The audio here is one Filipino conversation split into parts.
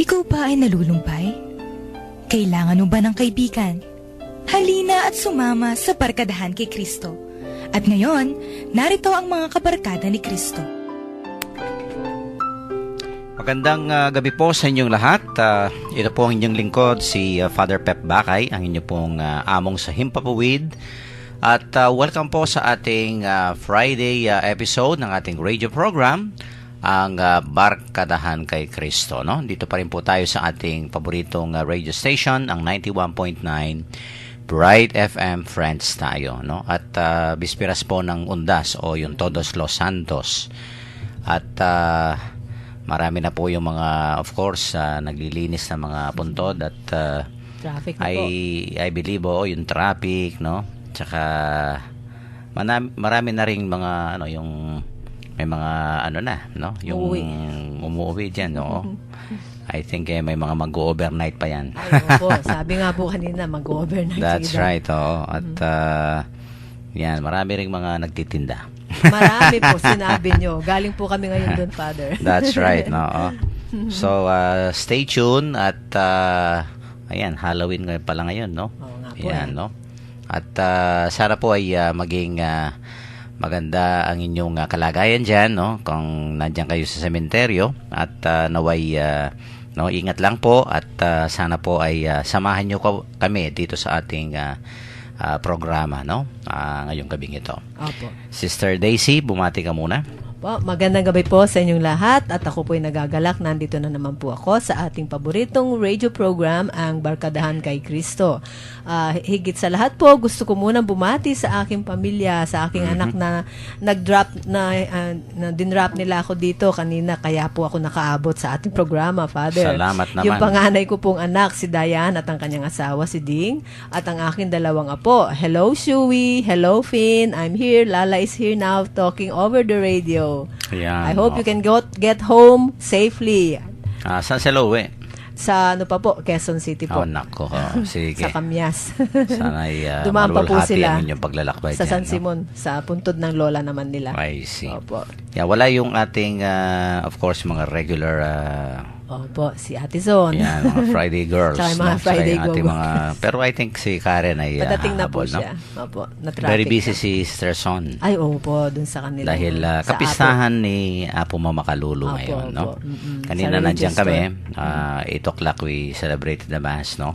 Ikaw ba ay nalulumpay? Kailangan mo ba ng kaibigan? Halina at sumama sa Barkadahan kay Kristo. At ngayon, narito ang mga kabarkada ni Kristo. Magandang gabi po sa inyong lahat. Ito po ang inyong lingkod, si Father Pep Bakay, ang inyong pong among sa Himpapawid. At welcome po sa ating Friday episode ng ating radio program, ang Barkadahan kay Kristo. No? Dito pa rin po tayo sa ating paboritong radio station, ang 91.9 Bright FM Friends tayo. No? At bispiras po ng Undas o yung Todos Los Santos. At marami na po yung mga, of course, naglilinis na mga puntod at traffic na po. I believe yung traffic, no? Tsaka marami na ring mga yung may mga no? Yung umuwi diyan, no? I think may mga mag-overnight pa yan. Ay, opo. Sabi nga po kanina, mag-overnight. That's right, At yan, marami ring mga nagtitinda. Marami po, sinabi nyo. Galing po kami ngayon doon, Father. That's right, no? So, stay tuned at ayan, Halloween ngayon pala ngayon, no? Oo nga po. Ayan, no? At sana po ay maging maganda ang inyong kalagayan dyan, no? Kung nandiyan kayo sa sementeryo at naway ingat lang po at sana po ay samahan nyo kami dito sa ating programa, no? Ngayong gabing ito. Opo. Sister Daisy, bumati ka muna. Po, magandang gabi po sa inyong lahat at ako po'y nagagalak. Nandito na naman po ako sa ating paboritong radio program, ang Barkadahan kay Kristo. Higit sa lahat po, gusto ko muna bumati sa aking pamilya, sa aking anak na nag-drop na dinrop nila ako dito kanina, kaya po ako nakaabot sa ating programa, Father. Salamat naman. Yung panganay ko pong anak, si Diane, at ang kanyang asawa, si Ding, at ang aking dalawang apo. Hello, Shuey. Hello, Finn. I'm here. Lala is here now talking over the radio. Ayan, I hope you can get home safely. Saan sila uwi? Sa Quezon City po. Oh, nako. Sige. Sa Kamyas. Sana ay Dumaan pa po sila ang inyong paglalakbay sa dyan, San Simon, sa puntod ng lola naman nila. I see. Opo. Yeah, wala yung ating, of course, mga regular Opo, si Ate Zon. yan, mga Friday girls. Tsaka yung mga Friday Tsaka yung ating go-go. pero I think si Karen ay Padating na po habol, siya. no? Opo, na-traffic. Very busy na. si Sister Son. Ay, opo, dun sa kanila. Dahil sa kapistahan ni Apo Mama Kalulu Apo, ngayon, opo. no? Kanina Sa nandiyan religious kami, 8 o'clock we celebrated the Mass, no?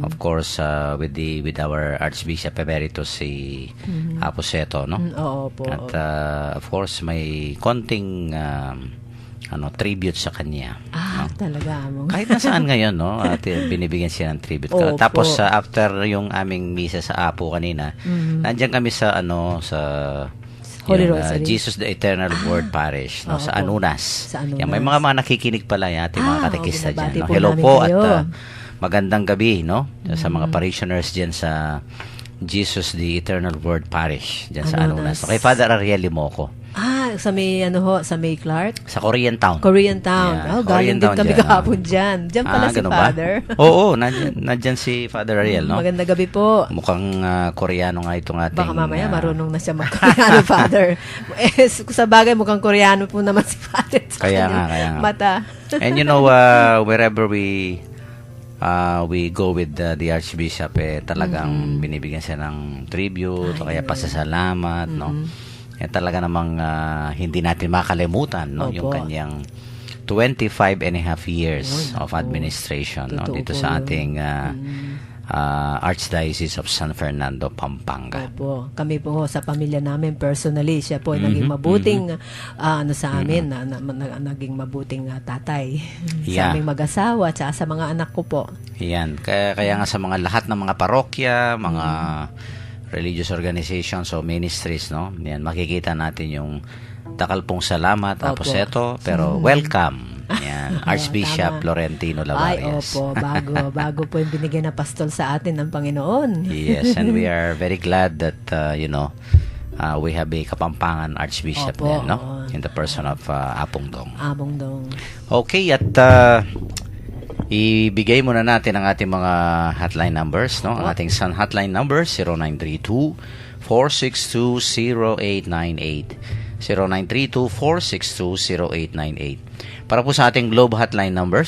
Of course, with our Archbishop Emeritus si Apo Seto, no? Opo. At of course, may konting tribute sa kanya. No? Talaga mo. Kahit nasaan ngayon, no? At binibigyan siya ng tribute. Opo. Tapos after yung aming misa sa Apo kanina, nandiyan kami sa sa Holy yung, Rosary. Jesus the Eternal Word Parish, no? Sa Anunas. Sa Anunas. Yan, may mga nakikinig pala yung ating mga katekista binabati dyan. No? po Hello namin po kayo. at magandang gabi, no? Sa mga parishioners dyan sa Jesus the Eternal Word Parish dyan sa Anunas. Okay, Father Ariel Limoco. Sa may sa May Clark? Sa Korean Town. Korean Town. Yeah, Galing din kami kahapon dyan. Diyan pala si ganun Father. Ba? Oo, nandyan si Father Ariel, no? Magandang gabi po. Mukhang Koreano nga itong ating... Baka mamaya marunong na siya mag-Koreano, Father. Sa bagay, mukhang Koreano po naman si Father. Kaya nga. Mata. And wherever we go with the Archbishop, talagang binibigyan siya ng tribute o kaya pasasalamat, no? Talaga namang hindi natin makalimutan, no? Yung kanyang 25 and a half years of administration, no? Dito sa ating Archdiocese of San Fernando, Pampanga. Opo. Kami po sa pamilya namin personally, siya po ay naging mabuting sa amin, naging mabuting tatay sa aming mag-asawa at sa mga anak ko po. Yan. Kaya nga sa mga lahat ng mga parokya, mga religious organizations o ministries, no? Yan, makikita natin yung takal pong salamat, Apo Seto, pero welcome. Yan, Archbishop Florentino Lavarias. Ay, opo, bago po yung binigay na pastol sa atin ng Panginoon. Yes, and we are very glad that, we have a Kapampangan Archbishop din, no? In the person of Apong Dong. Apong Dong. Okay, at ibigay muna natin ang ating mga hotline numbers, no? Ang ating Sun hotline numbers 0932-462-0898. 0932-462-0898. Para po sa ating Globe Hotline number,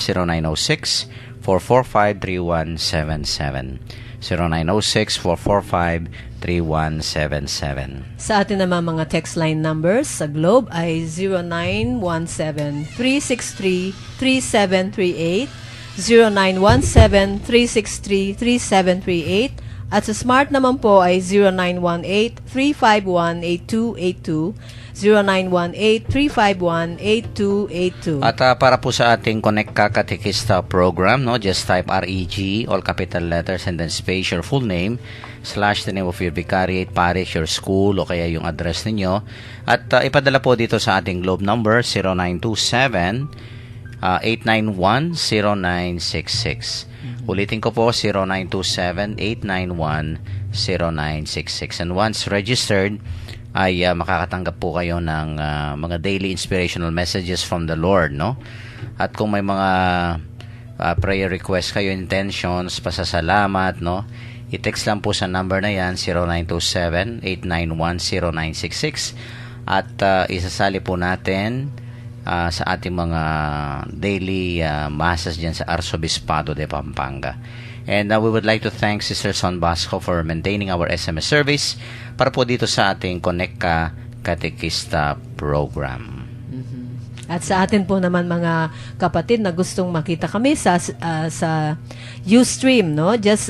0906-445-3177. 0906-445-3177. Sa atin naman mga text line numbers sa Globe ay 0917-363-3738, 0917-363-3738, at sa Smart naman po ay 0918-351-8282, 0918-351-8282. At para po sa ating Connect Ka Katekista program, no, just type REG, all capital letters, and then space your full name, / the name of your vicariate, parish, your school, o kaya yung address ninyo. At ipadala po dito sa ating Globe number, 0927-891-0966. Ulitin ko po, 0927-891-0966. And once registered, ay makakatanggap po kayo ng mga daily inspirational messages from the Lord, no? At kung may mga prayer request kayo, intentions, pasasalamat, no? I-text lang po sa number na yan, 0927-891-0966. At isasali po natin sa ating mga daily masses dyan sa Arsobispado de Pampanga. And we would like to thank Sister Son Basco for maintaining our SMS service para po dito sa ating Connect Ka Katekista program. At sa atin po naman mga kapatid na gustong makita kami sa Ustream, no? Just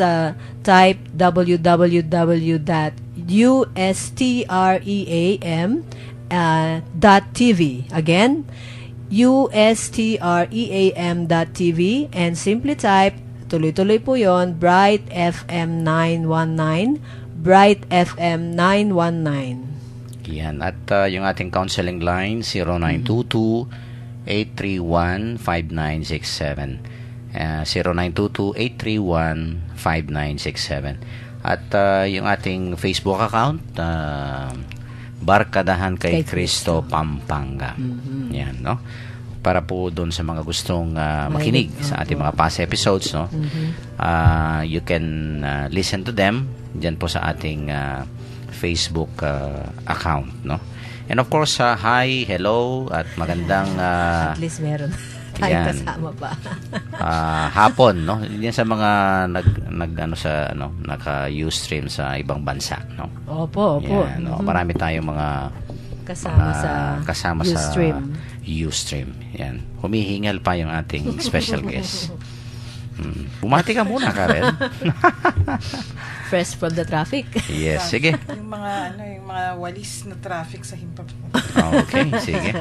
type www.ustream.tv. Again, ustream.tv, and simply type, tuloy-tuloy po yon, Bright FM 919, Bright FM 919. Yan. At yung ating counseling line, 0922-831-5967. 0922-831-5967. At yung ating Facebook account, Barkadahan kay Cristo Pampanga. Yan, no? Para po doon sa mga gustong makinig sa ating mga past episodes, no? You can listen to them dyan po sa ating Facebook account, no? And of course, hi, hello, at magandang At least meron tayo yan. kasama pa. Hapon, no? Yan sa mga naka-Ustream sa ibang bansa, no? Opo. Yan, no? Marami tayong mga kasama sa Ustream. Ustream. Yan. Humihingal pa yung ating special guest. Bumati ka muna, Karen. Fresh from the traffic. Yes, sige. Yung mga walis na traffic sa Himpapawid. Okay, sige.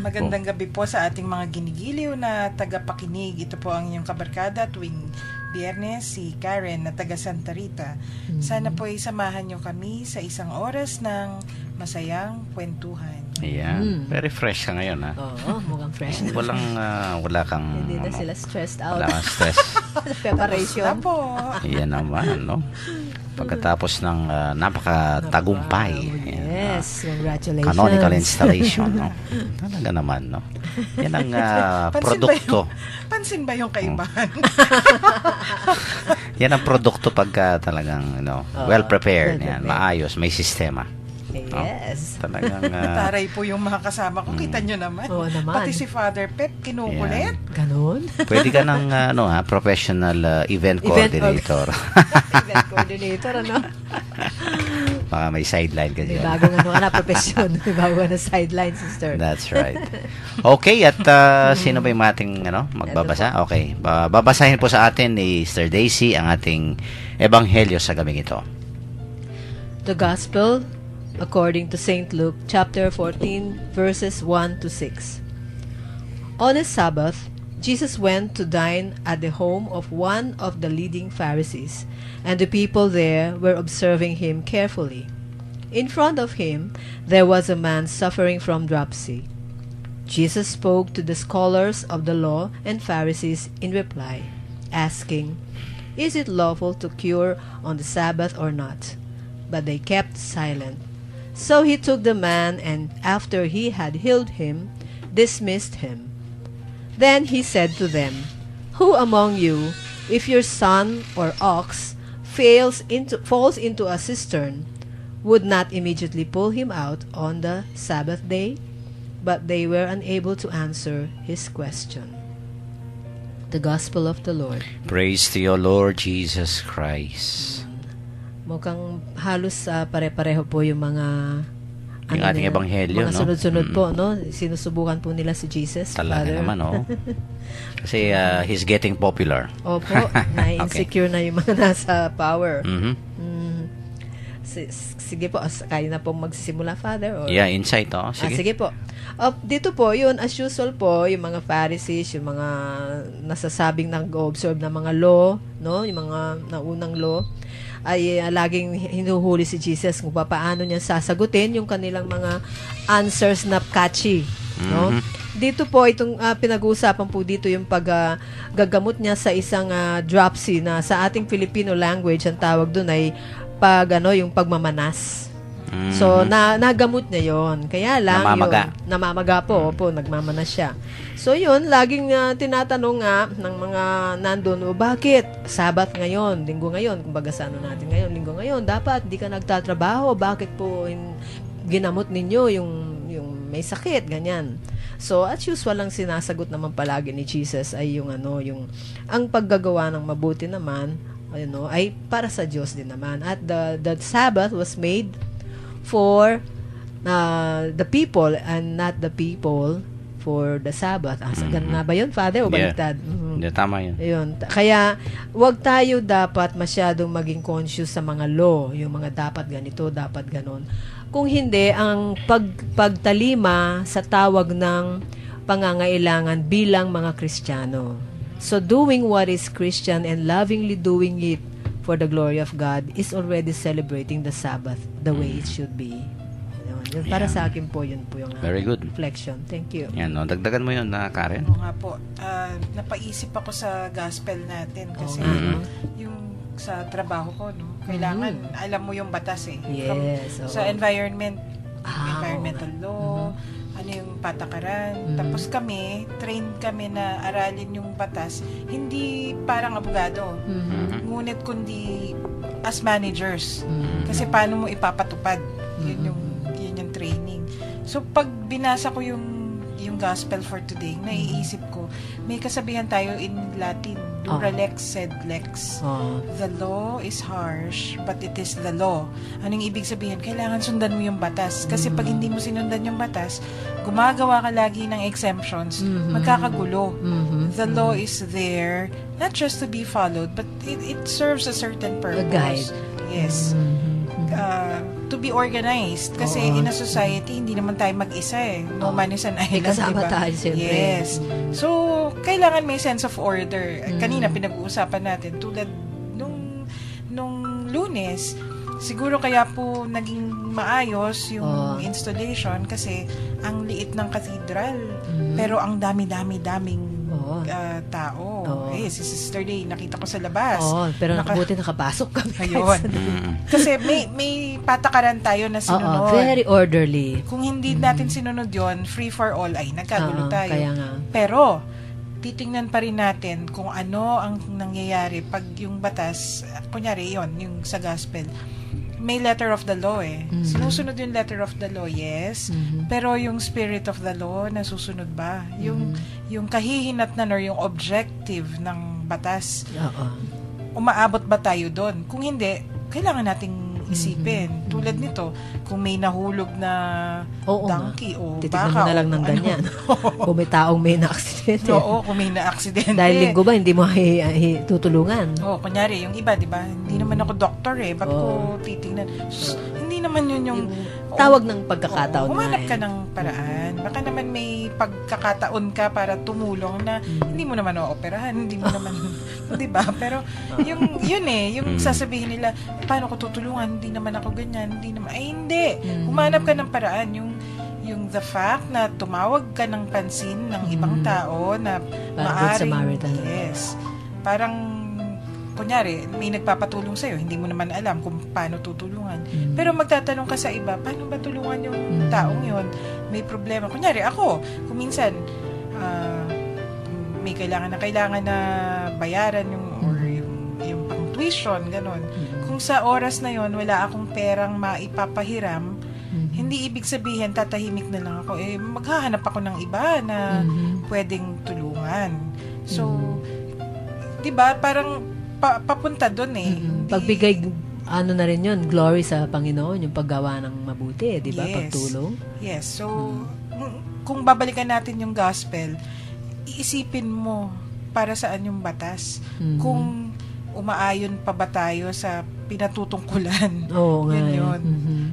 Magandang gabi po sa ating mga ginigiliw na tagapakinig. Ito po ang inyong kabarkada tuwing Biyernes, si Karen na taga Santa Rita. Sana po samahan nyo kami sa isang oras ng masayang kwentuhan. Ayan. Very fresh ka ngayon, ha? Oo, mukhang fresh. Wala kang... Hindi na sila stressed out. Wala kang stress. Preparation. Tapos na po. Yan naman, no? Pagkatapos ng napakatagumpay. Yes, congratulations. Canonical installation, no? Talaga naman, no? Yan ang produkto. Pansin ba yung kaibahan? Yan ang produkto pagka talagang, well prepared. Yan, maayos, may sistema. Yes. Talagang... Taray po yung mga kasama ko. Kita nyo naman. Oo naman. Pati si Father Pep, kinukulit. Ganon? Pwede ka ng professional event coordinator. Event coordinator, ano? Baka may sideline ka May dyan. bagong profesyon. May bagong sideline, sister. That's right. Okay, at sino ba yung ating magbabasa? Okay, babasahin po sa atin ni Sister Daisy ang ating ebanghelyo sa gabing ito. The Gospel according to St. Luke, chapter 14, verses 1 to 6. On a Sabbath, Jesus went to dine at the home of one of the leading Pharisees, and the people there were observing him carefully. In front of him, there was a man suffering from dropsy. Jesus spoke to the scholars of the law and Pharisees in reply, asking, "Is it lawful to cure on the Sabbath or not?" But they kept silent. So he took the man, and after he had healed him, dismissed him. Then he said to them, "Who among you, if your son or ox falls into a cistern, would not immediately pull him out on the Sabbath day, but they were unable to answer his question. The Gospel of the Lord. Praise to you, Lord Jesus Christ. Mukhang halos pare-pareho po yung mga Yung ating ebanghelyo, mga no? sunod-sunod po, no? Sinusubukan po nila si Jesus. Talaga Father. naman, oh. Kasi he's getting popular. Opo, na-insecure na yung mga nasa power. Mhm. Sige po, kaya na pong magsisimula, Father? Or? Yeah, insight, oh. Sige. Sige po. Dito po, yun, as usual po, yung mga Pharisees, yung mga nasasabing nag-observe ng mga law, no? Yung mga naunang law, ay laging hinuhuli si Jesus kung paano niya sasagutin yung kanilang mga answers na catchy, no? Dito po, itong pinag-uusapan po dito yung gagamot niya sa isang dropsy na sa ating Filipino language, ang tawag doon ay yung pagmamanas. So, nagamot niya yon. Kaya lang, namamaga po, nagmamanas siya. So, yun, laging tinatanong nga ng mga nandun, bakit? Sabat ngayon, linggo ngayon, kumbaga sa ano natin ngayon, linggo ngayon, dapat di ka nagtatrabaho, bakit po ginamot ninyo yung may sakit, ganyan. So, as usual, ang sinasagot naman palagi ni Jesus ay yung ang paggagawa ng mabuti naman, ay para sa Diyos din naman. At the Sabbath was made for the people and not the people for the Sabbath. Ganun na ba yun, Father? O baliktad? Yeah, tama yun. Ayun. Kaya, wag tayo dapat masyadong maging conscious sa mga law. Yung mga dapat ganito, dapat ganon. Kung hindi, ang pagtalima sa tawag ng pangangailangan bilang mga Kristiyano. So, doing what is Christian and lovingly doing it for the glory of God is already celebrating the Sabbath the way it should be. Yun, para sa akin po, yun po yung Very good. reflection. Thank you. Yan, no? Dagdagan mo yun, Karen. Oo nga po. Napaisip ako sa gospel natin kasi yung sa trabaho ko, no, kailangan alam mo yung batas eh. Yes. Sa environmental law, ano yung patakaran. Tapos trained kami na aralin yung batas, hindi parang abogado. Ngunit kundi as managers. Kasi paano mo ipapatupad? Yun yung training. So pag binasa ko yung gospel for today, naiisip ko, may kasabihan tayo in Latin, dura lex sed lex. The law is harsh, but it is the law. Anong ibig sabihin? Kailangan sundan mo yung batas. Kasi pag hindi mo sinundan yung batas, gumagawa ka lagi ng exemptions, magkakagulo. The law is there, not just to be followed, but it serves a certain purpose. A guide. Yes. To be organized. Kasi in a society, hindi naman tayo mag-isa eh. No man is an island, kasama diba? tayo, siyempre. Yes. So, kailangan may sense of order. Kanina, pinag-uusapan natin, tulad nung Lunes, siguro kaya po naging maayos yung installation kasi ang liit ng cathedral. Pero ang dami-daming tao. Si Sister Day, nakita ko sa labas. Pero nakabuti nakapasok kami. Ayun. Kasi may patakaran tayo na sinunod. Very orderly. Kung hindi natin sinunod yon, free for all, ay nagkagulo tayo. Kaya nga. Pero, titingnan pa rin natin kung ano ang nangyayari pag yung batas, kunyari yon, yung sa gospel, may letter of the law eh. Sinusunod yung letter of the law, yes. Pero yung spirit of the law, nasusunod ba? Yung kahihinatnan or yung objective ng batas, umaabot ba tayo doon? Kung hindi, kailangan nating isipin. Tulad nito, kung may nahulog na donkey o titignan baka. mo na lang ng ganyan. Kung may taong may na-aksidente. Oo, kung may na-aksidente. Dahil linggo ba, hindi mo tutulungan? Kunyari, yung iba, di ba? Hindi naman ako doctor eh. Bakit ko titignan? Hindi naman yun yung tawag ng pagkakataon. Humanap ka ng paraan. Baka naman may pagkakataon ka para tumulong na hindi mo naman ooperahan, hindi mo naman, di ba? Pero yung sasabihin nila, paano ko tutulungan? Hindi naman ako ganyan, hindi naman. Ay, hindi. Humanap ka ng paraan. Yung the fact na tumawag ka ng pansin ng ibang tao na maaring, yes. Parang kunyari, may nagpapatulong sa'yo, hindi mo naman alam kung paano tutulungan. Pero magtatanong ka sa iba, paano ba tulungan yung taong yon? May problema. Kunyari, ako, kung minsan, may kailangan na bayaran yung pang tuition, gano'n. Kung Kung sa oras na yon wala akong perang maipapahiram, hindi ibig sabihin tatahimik na lang ako. Maghahanap ako ng iba na pwedeng tulungan. So, 'di ba, parang papunta doon eh. Pagbigay, ano na rin yun, glory sa Panginoon, yung paggawa ng mabuti, di ba? Yes. Pagtulong. Yes. So, kung babalikan natin yung gospel, iisipin mo para saan yung batas. Kung umaayon pa ba tayo sa pinatutungkulan. Oo nga. Yun.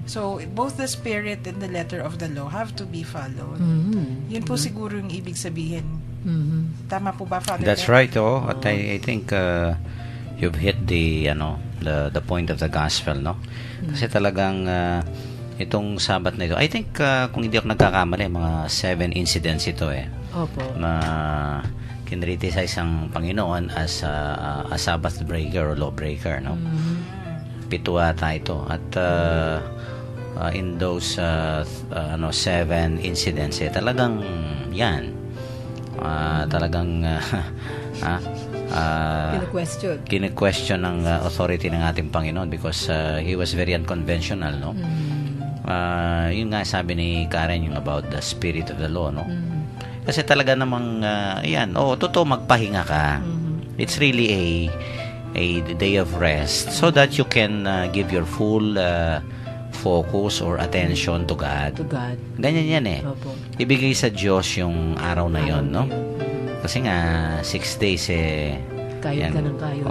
So, both the spirit and the letter of the law have to be followed. Yun po siguro yung ibig sabihin. Tama po ba, Father? That's Pep? right, At I think you've hit the point of the gospel, no? Kasi talagang itong Sabat na ito, I think kung hindi ako nagkakamali, mga 7 incidents ito Opo. na kinriticize ang Panginoon as a Sabbath breaker or law breaker, no? 7 ata ito. At in those 7 incidents, talagang yan. Talagang kine-question ng authority ng ating Panginoon because he was very unconventional, no? Yun nga sabi ni Karen yung about the spirit of the law, no? Kasi talaga namang totoo, magpahinga ka. It's really a day of rest so that you can give your full focus or attention to God. Ganyan yan Opo. Ibigay sa Diyos yung araw na yon, no? Kasi nga 6 days Kayod ka ng kayod.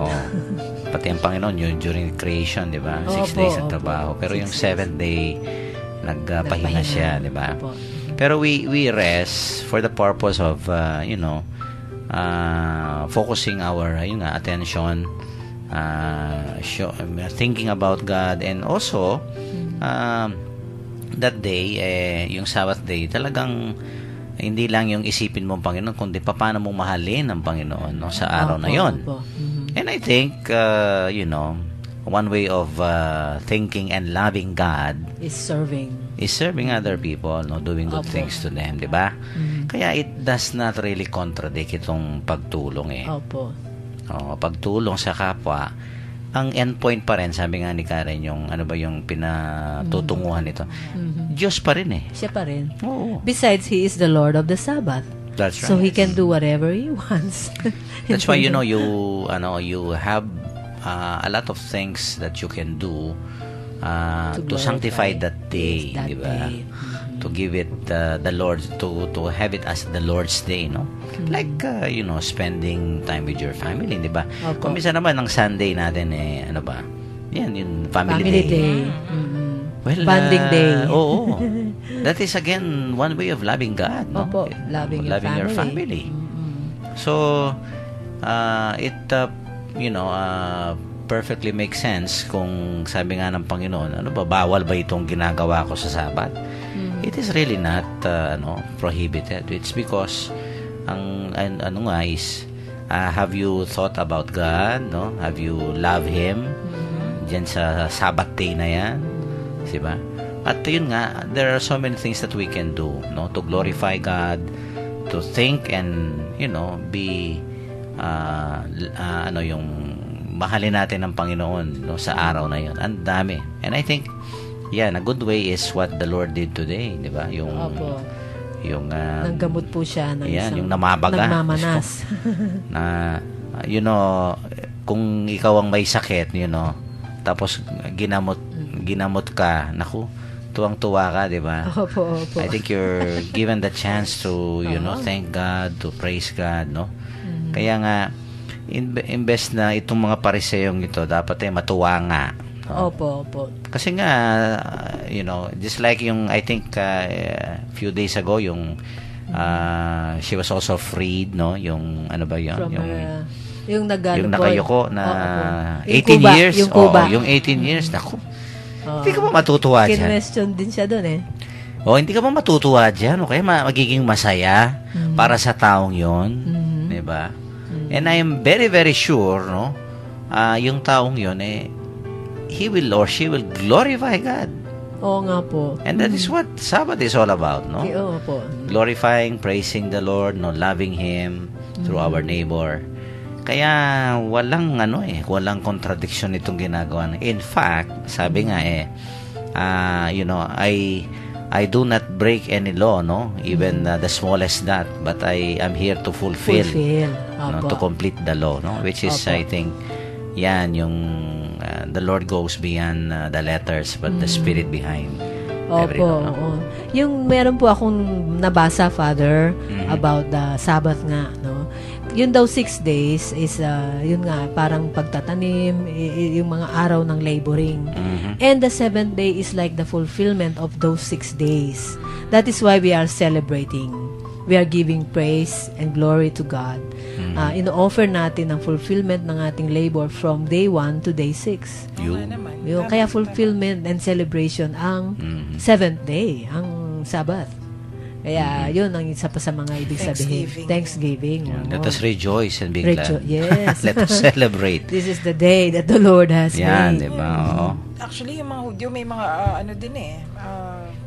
Pati ang Panginoon yun during creation, di ba? 6 days at trabaho. Pero yung 7th day nagpahinga siya, di ba? Pero we rest for the purpose of focusing our attention, thinking about God, and also that day, yung Sabbath day, talagang hindi lang yung isipin mo ang Panginoon, kundi paano mo mahalin ang Panginoon, no, sa araw na yon. And I think one way of thinking and loving God is serving other people, no, doing good things to them, 'di ba? Kaya it does not really contradict itong pagtulong Opo. Pagtulong sa kapwa. Ang endpoint pa rin, sabi nga ni Karen, yung yung pinatutunguhan nito. Diyos pa rin Siya pa rin. Oo. Besides, He is the Lord of the Sabbath. That's right. So He can do whatever He wants. That's why you have a lot of things that you can do to sanctify that day, that di ba? day. To give it the Lord, to have it as the Lord's day, no? Like spending time with your family, di ba? Opo. Kung minsan naman ang Sunday natin yan yung family day. Well, Bonding day. Oo. That is again one way of loving God, no? Opo, loving your family. So it perfectly makes sense kung sabi nga ng Panginoon, bawal ba itong ginagawa ko sa Sabat? It is really not prohibited. It's because have you thought about God, no? Have you loved Him diyan sa Sabbath day na yan? Diba? At yun nga, there are so many things that we can do, no, to glorify God, to think and be yung mahalin natin ang Panginoon, no, sa araw na yun. Ang dami. And I think a good way is what the Lord did today, di ba? Nanggamot po siya ng yung namabaga. Nagmamanas. Na, kung ikaw ang may sakit, tapos ginamot ka, naku, tuwang-tuwa ka, di ba? Opo. I think you're given the chance to, thank God, to praise God, no? Kaya nga, imbes na itong mga pariseyong ito, dapat matuwa nga. Opo. Kasi nga, just like yung, I think, few days ago, yung, she was also freed, no? Yung, ano ba yun? Yung nakayuko na 18 yung Cuba, years. Yung Cuba. Yung 18 years. Naku, hindi ka ba matutuwa dyan? Kinwestiyon din siya doon hindi ka ba matutuwa dyan? Kaya magiging masaya para sa taong yon, diba? And I am very, very sure, no, yung taong yon, he will or she will glorify God. Oo nga po. And that is what Sabbath is all about, no? Oo po. Glorifying, praising the Lord, no, loving Him through our neighbor. Kaya walang contradiction itong ginagawa. In fact, sabi nga I do not break any law, no? Even the smallest that, but I am here to fulfill. To complete the law, no? Which is, I think, yan, yung the Lord goes beyond the letters, but the spirit behind every law, no? Yung meron po akong nabasa, Father, about the Sabbath nga, no? Yun daw 6 days is, yun nga, parang pagtatanim, yung mga araw ng laboring. And the 7th day is like the fulfillment of those 6 days. That is why we are celebrating. We are giving praise and glory to God. Ino-offer natin ang fulfillment ng ating labor from day 1 to day 6. Yung, kaya fulfillment and celebration ang 7th day, ang Sabbath. Kaya yun ang isa pa sa mga ibig sabihin. Thanksgiving. Let us rejoice and be glad. Yes. Let us celebrate. This is the day that the Lord has Yan, made. diba? Oo. Actually, yung mga Hudyo may mga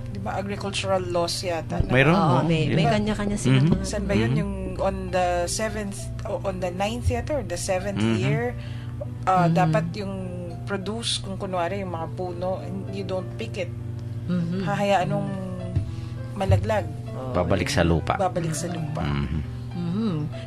di ba agricultural laws yata. Mayroon. May kanya-kanya sila. Saan ba yun? Yung on the 9th yata or the 7th year, dapat yung produce, kung kunwari yung mga puno, you don't pick it. Hahayaan nung malaglag. Babalik sa lupa.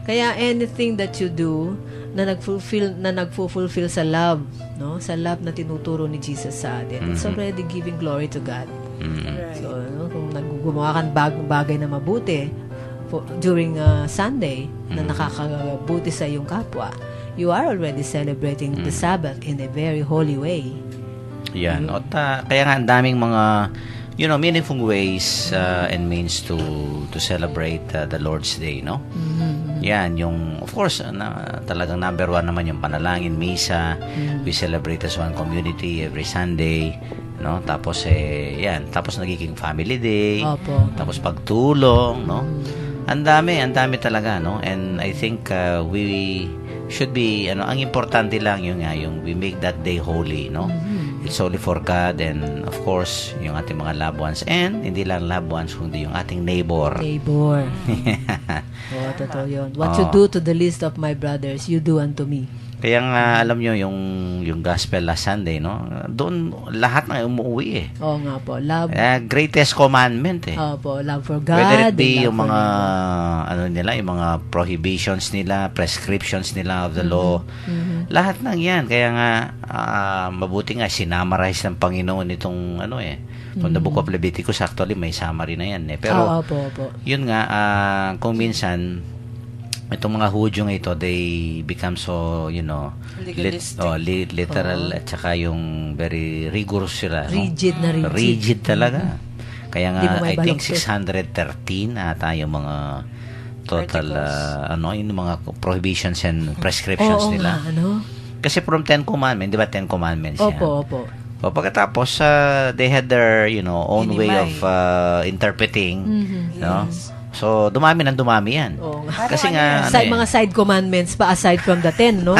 Kaya anything that you do na nagfulfill sa love, no? Sa love na tinuturo ni Jesus sa atin. It's already giving glory to God. Right. So, kung gumawa kang bagay na mabuti during Sunday na nakakabuti sa iyong kapwa, you are already celebrating the Sabbath in a very holy way. Yan. Kaya nga ang daming mga meaningful ways and means to celebrate the Lord's Day, no? Yan, yung, of course, talagang number 1 naman yung panalangin, misa. We celebrate as one community every Sunday, no? Tapos, tapos nagiging family day. Tapos pagtulong, no? Ang dami talaga, no? And I think we should be, ang importante lang yung we make that day holy, no? It's only for God and of course, yung ating mga loved ones and hindi lang loved ones, kundi yung ating neighbor. Totoo yun. What you do to the least of my brothers, you do unto me. Kaya nga, alam nyo, yung gospel last Sunday, no? Doon, lahat na umuwi Oo nga po. Love. Greatest commandment love for God. Whether it be yung mga, yung mga prohibitions nila, prescriptions nila of the law, lahat ng yan. Kaya nga, mabuti nga, sinamarize ng Panginoon itong, from the book of Leviticus, actually, may summary na yan. Pero, yun nga, kung minsan, itong mga Hudyo ito, they become so, literal at saka yung very rigorous sila. Rigid na rigid. Rigid talaga. Kaya nga, I think 613 ata yung mga total, yung mga prohibitions and prescriptions nila. Kasi from 10 Commandments, di ba 10 Commandments yan? Opo. So, pagkatapos, they had their, own way of interpreting, no? So, dumami yan. Kasi nga, mga side commandments pa aside from the 10, no?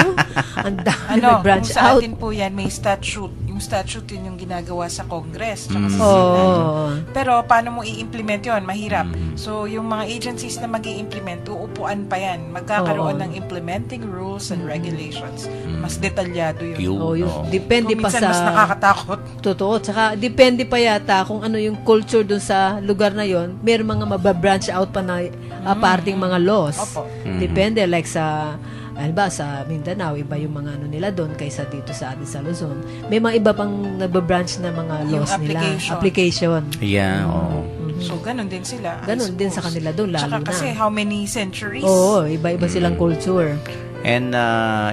Ang dami nag-branch sa out. atin po yan, may statute. Yung statute yun yung ginagawa sa Congress tsaka sa Senate. Pero, paano mo i-implement yun? Mahirap. So, yung mga agencies na mag-i-implement, uupuan pa yan. Magkakaroon ng implementing rules and regulations. Mas detalyado yun. Depende pa sa... mas nakakatakot. Totoo. Tsaka, depende pa yata kung ano yung culture dun sa lugar na yon. Meron mga mababranch out pa na parting mga laws. Depende, like sa sa Mindanao, iba yung mga nila doon kaysa dito sa atin sa Luzon. May mga iba pang nagbabranch na mga laws nila. Application. Yeah, So, ganun din sila. Ganun din sa kanila doon, lalo na. Kasi how many centuries? Iba-iba silang culture. And,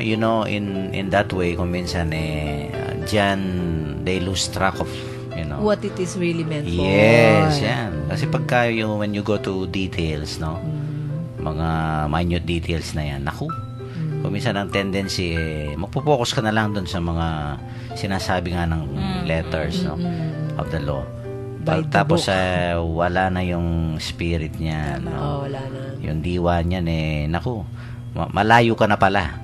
in that way, kung minsan, dyan, they lose track of what it is really meant for. Yes, yan. Kasi pagka when you go to details, no? Mga minute details na yan, naku. Kung minsan ang tendency, magpo-focus ka na lang dun sa mga sinasabi nga ng letters, no? Of the law. Tapos, wala na yung spirit niya, no? Wala na. Yung diwa niyan, naku. Malayo ka na pala.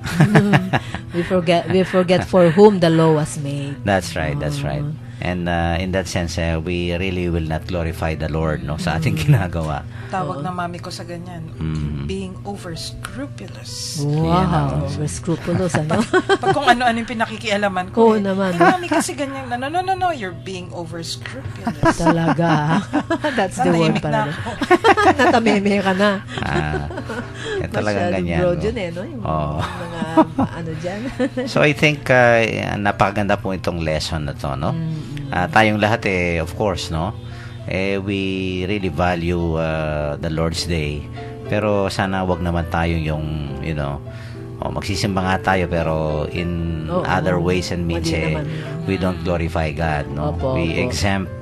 We forget for whom the law was made. That's right. And in that sense, we really will not glorify the Lord, no, sa ating ginagawa. Tawag ng mami ko sa ganyan, Mm. being over-scrupulous. Wow, scrupulous, ano? Pag kung ano-ano yung pinakikialaman ko. Oo naman. Mami kasi ganyan, no, you're being over-scrupulous. Talaga. That's the word Nanahimik pala. na ako. Natameme ka na. Talagang Masyadong ganyan. broad No? yun eh, no? Yung Oo. mga ano dyan. So I think napakaganda po itong lesson na to, no? Tayong lahat of course, no? We really value the Lord's Day. Pero sana wag naman tayo yung, magsisimba nga tayo pero in Oo. other ways and means Mali naman. we don't glorify God, no? Opo, We opo. exempt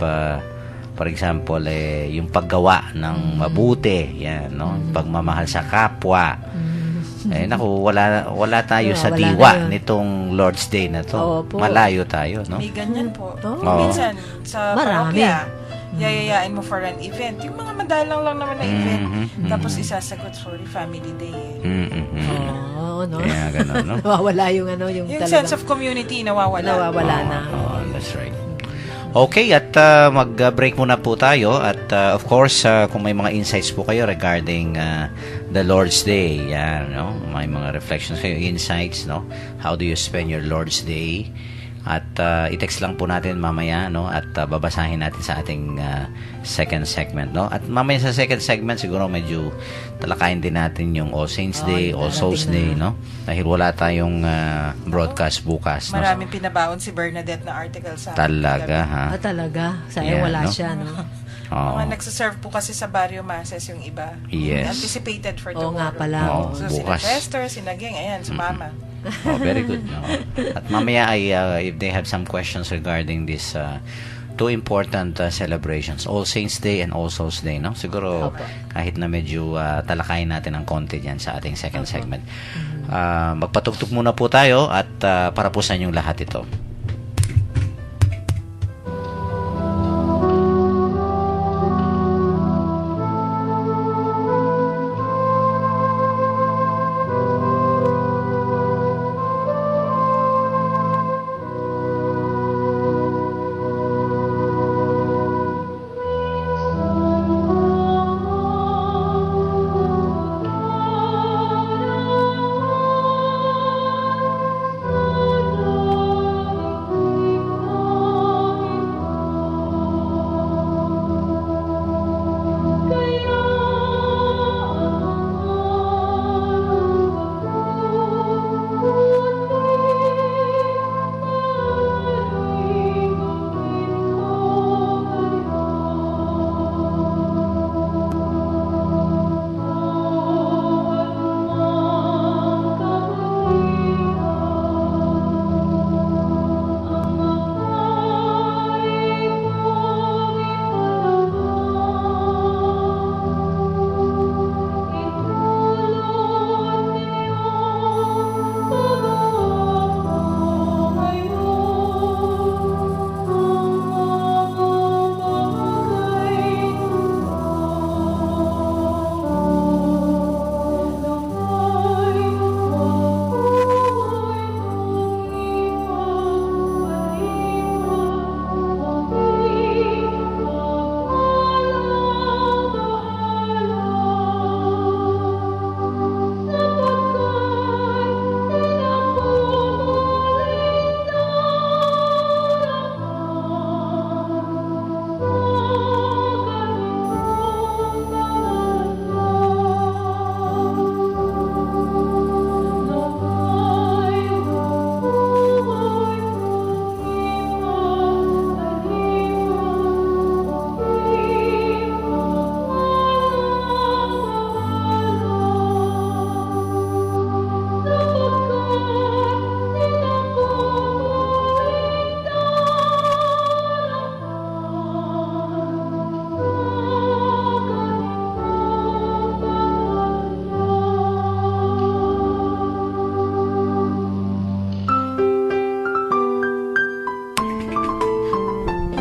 for example, yung paggawa ng mabuti, yan, no? Pagmamahal sa kapwa. Naku, wala tayo sa Wala na diwa yun. nitong Lord's Day na to. Opo. Malayo tayo, no? May ganyan po. Oo. Minsan, sa Marami. parokya, yayayain mo for an event. Yung mga madalang lang naman na event. Mhm. Tapos isasagot, sorry, family day. Oo, no? Kaya ganun, no? Nawawala yung yung Yung talagang sense of community, nawawala. nawawala na. That's right. Okay, at mag-break muna po tayo. At of course, kung may mga insights po kayo regarding the Lord's Day, yan, no? May mga reflections kayo, insights, no? How do you spend your Lord's Day? At i-text lang po natin mamaya, no? At babasahin natin sa ating second segment, no? At mamaya sa second segment, siguro medyo talakayin din natin yung All Saints Day, All Souls Day, no? Dahil wala tayong broadcast bukas, no? Maraming pinabaon si Bernadette na article sa Talaga, ha? Talaga. Sayang Yan, wala no? siya, no? Oo. Mga nagsaserve po kasi sa Barrio Masses yung iba. Yes. Anticipated for Oo nga tomorrow. pala. Oo, So, bukas. sina Chester, sina Geng, ayan, sumama. Very good. No? At mamaya ay if they have some questions regarding this two important celebrations, All Saints Day and All Souls Day, no? Siguro Opo. kahit na medyo talakayin natin ang konti diyan sa ating second segment. Magpatugtog muna po tayo at para po sa inyong lahat ito.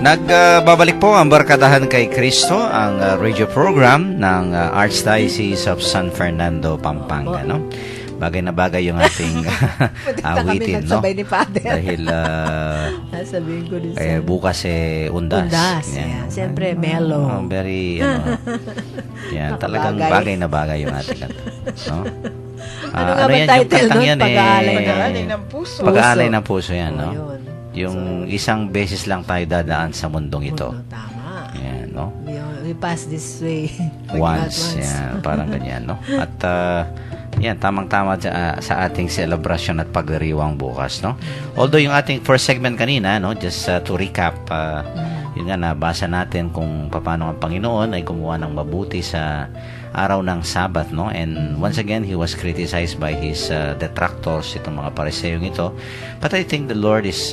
Nagbabalik po ang Barkadahan kay Kristo, ang radio program ng Archdiocese of San Fernando, Pampanga, no? Bagay na bagay yung ating awitin, no? Nagsabay ni Father. Dahil Sabihin ko din bukas undas. Undas, Yan. yan. Siyempre, mellow. Very, yan, talagang Nakabagay. bagay na bagay yung ating kanta, no? Ano nga ba yan, yung title kantang nun? yan, Pag-aalay ng puso. Pag-aalay ng puso yan, Oh, no? yun. Yung isang beses lang tayo dadaan sa mundong ito. Tama. Yan, no? We pass this way. Once, yan, parang ganyan, no? At yan, tamang-tama sa ating celebration at pagdiriwang bukas, no? Although yung ating first segment kanina, no, just to recap, yun nga, nabasa natin kung paano ang Panginoon ay gumawa ng mabuti sa araw ng Sabat, no? And once again, he was criticized by his detractors, itong mga Pariseyong ito. But I think the Lord is,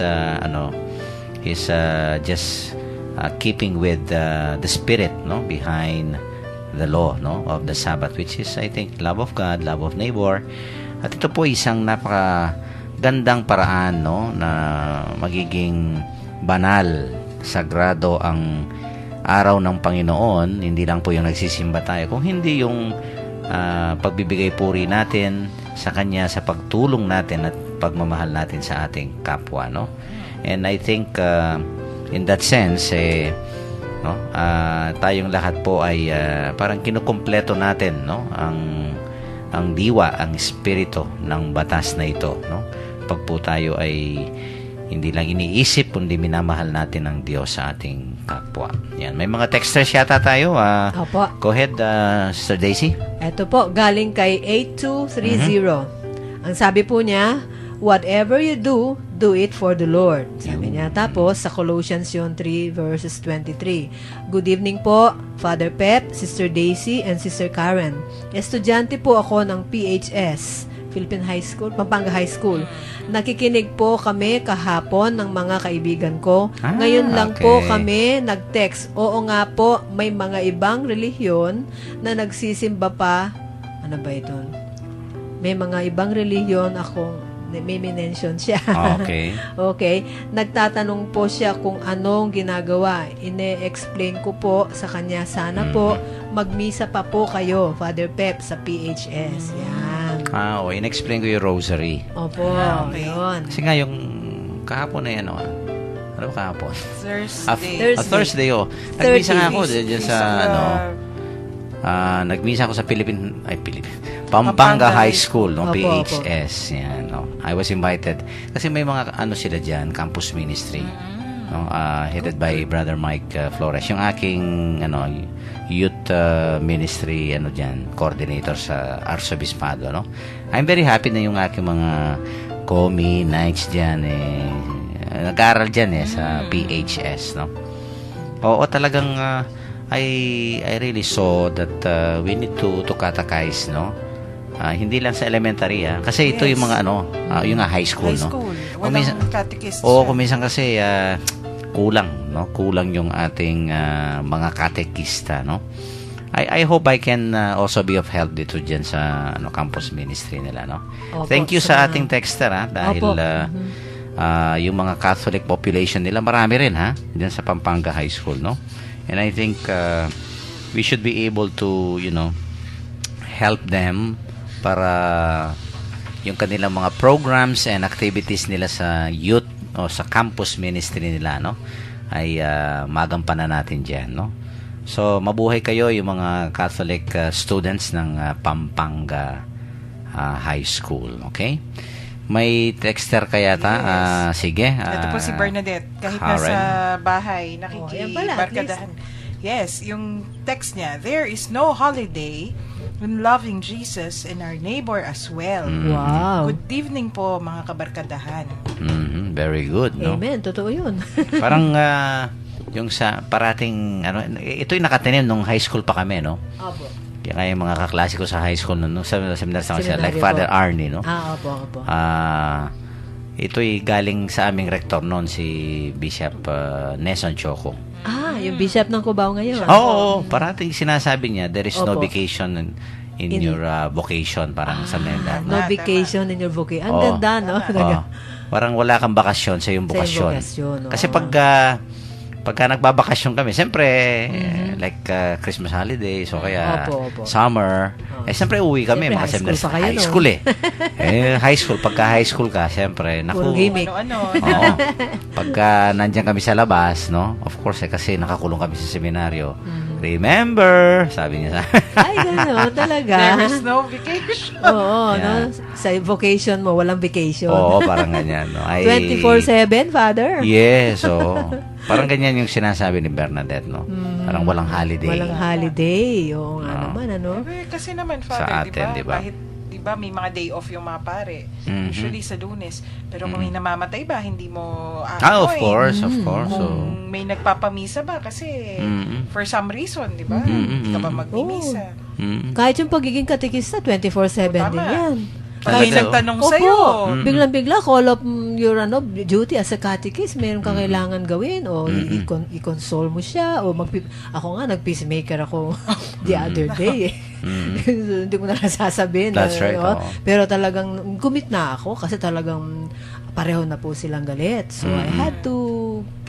is just keeping with the spirit, no, behind the law, no, of the Sabbath, which is, I think, love of God, love of neighbor. At ito po isang napakagandang paraan, no, na magiging banal, sagrado ang araw ng Panginoon. Hindi lang po yung nagsisimba tayo, kung hindi yung pagbibigay puri natin sa Kanya, sa pagtulong natin at pagmamahal natin sa ating kapwa, no. And I think in that sense, no, tayong lahat po ay parang kinukumpleto natin, no, ang diwa, ang espiritu ng batas na ito, no. Pag po tayo ay hindi lang iniisip, kundi minamahal natin ang Diyos sa ating kapwa. Yan, may mga texters yata tayo. Opo. Go ahead, Sister Daisy. Ito po, galing kay 8230. Ang sabi po niya, whatever you do, do it for the Lord. Sabi niya. Tapos, sa Colossians 3 verses 23. Good evening po, Father Pep, Sister Daisy, and Sister Karen. Estudyante po ako ng PHS, Philippine High School, Pampanga High School. Nakikinig po kami kahapon ng mga kaibigan ko. Ngayon lang po kami nag-text. Oo nga po, may mga ibang relihiyon na nagsisimba pa. Ano ba ito? May mga ibang relihiyon akong may mention siya. Okay. Okay. Nagtatanong po siya kung anong ginagawa. Ine-explain ko po sa kanya. Sana po magmisa pa po kayo, Father Pep, sa PHS. Yan. In-explain ko yung rosary. Opo, Okay. yun. Kasi nga yung kahapon na yan, ano ba kahapon? Thursday. Thursday, oh. Nagmisa nga ako dyan sa, nagmisa ako sa Pampanga High School, no, Opo, PHS. Yan, no. I was invited. Kasi may mga sila dyan, campus ministry. No, headed by Brother Mike Flores. Yung aking, youth ministry, dyan, coordinator sa Arsobispado, no. I'm very happy na yung aking mga comi, nights dyan, nag-aaral dyan, sa PHS, no. Oo, talagang, I really saw that we need to catechize, no. Hindi lang sa elementary, kasi ito yung mga yung high school, no. Walang catechist. Kuminsan kasi kulang, no. Kulang yung ating mga katekista, no. I hope I can also be of help dito dyan sa campus ministry nila, no. Opo, Thank you sa ating texter, dahil yung mga Catholic population nila marami rin, dyan sa Pampanga High School, no. And I think we should be able to, help them para yung kanilang mga programs and activities nila sa youth o sa campus ministry nila, no, ay magampanan natin diyan, no. So mabuhay kayo yung mga Catholic students ng Pampanga High School, okay? May texter kaya ta? Sige. Ito po si Bernadette. Kahit Karen. nasa bahay, yan pala, at nakikibarkadahan. Yes, yung text niya, there is no holiday when loving Jesus and our neighbor as well. Wow. Good evening po, mga kabarkadahan. Very good, no? Amen. Totoo yun. Parang yung sa parating ito yung nakatanim nung high school pa kami, no? Opo. Kaya yung mga kaklase ko sa high school nung sa seminar sa like Seminaryo Father po. Arnie, no? Opo. Ito'y galing sa aming rektor noon, si Bishop Neson Choco. Yung bishop ng Cubao ngayon. Oo, parating sinasabi niya, there is no Opo. vacation in your vocation, parang sa that. No vacation in your vocation. Ang Oo. ganda, no? Oo. Parang wala kang bakasyon sa iyong Sa iyong bokasyon. bokasyon, oo. Kasi pag pagka nagbabakasyon kami, siyempre, like Christmas holidays o kaya Opo. summer, siyempre uwi kami. Siyempre, Mga high school seminars. pa kayo, High no? school high school, pagka high school ka, siyempre, Puro naku. gimmick. Ano, Oo. Pagka nandiyan kami sa labas, no? Of course, kasi nakakulong kami sa seminaryo. Remember, sabi niya sa Ay, gano'n talaga. there is no vacation. Oo, Yeah. no? Sa vocation mo, walang vacation. Oo, parang ganyan. No? 24/7, Father? Yes, oo. Parang ganyan yung sinasabi ni Bernadette, no? Parang walang holiday. Walang holiday. Oo nga Oo. naman, ano? Kasi naman, Sa Father, atin, di ba? Kahit, di ba, may mga day off yung mga pare. Mhm. Usually sa Lunes. Pero kung may namamatay ba, hindi mo Of course, of course. Kung So, may nagpapamisa ba, kasi for some reason, di ba? Mhm. Hindi ka ba magmimisa? Kahit yung pagiging katikista, 24/7 din Tama. yan. Pag may Talaga, nagtanong Opo, sa'yo, biglang-bigla, call up your duty as a catechist, meron kang kailangan gawin, o i-console mo siya, o ako nga, nag-peacemaker ako the other day. So, hindi ko na sasabihin. That's right, oo. Pero talagang, commit na ako, kasi talagang pareho na po silang galit. So, I had to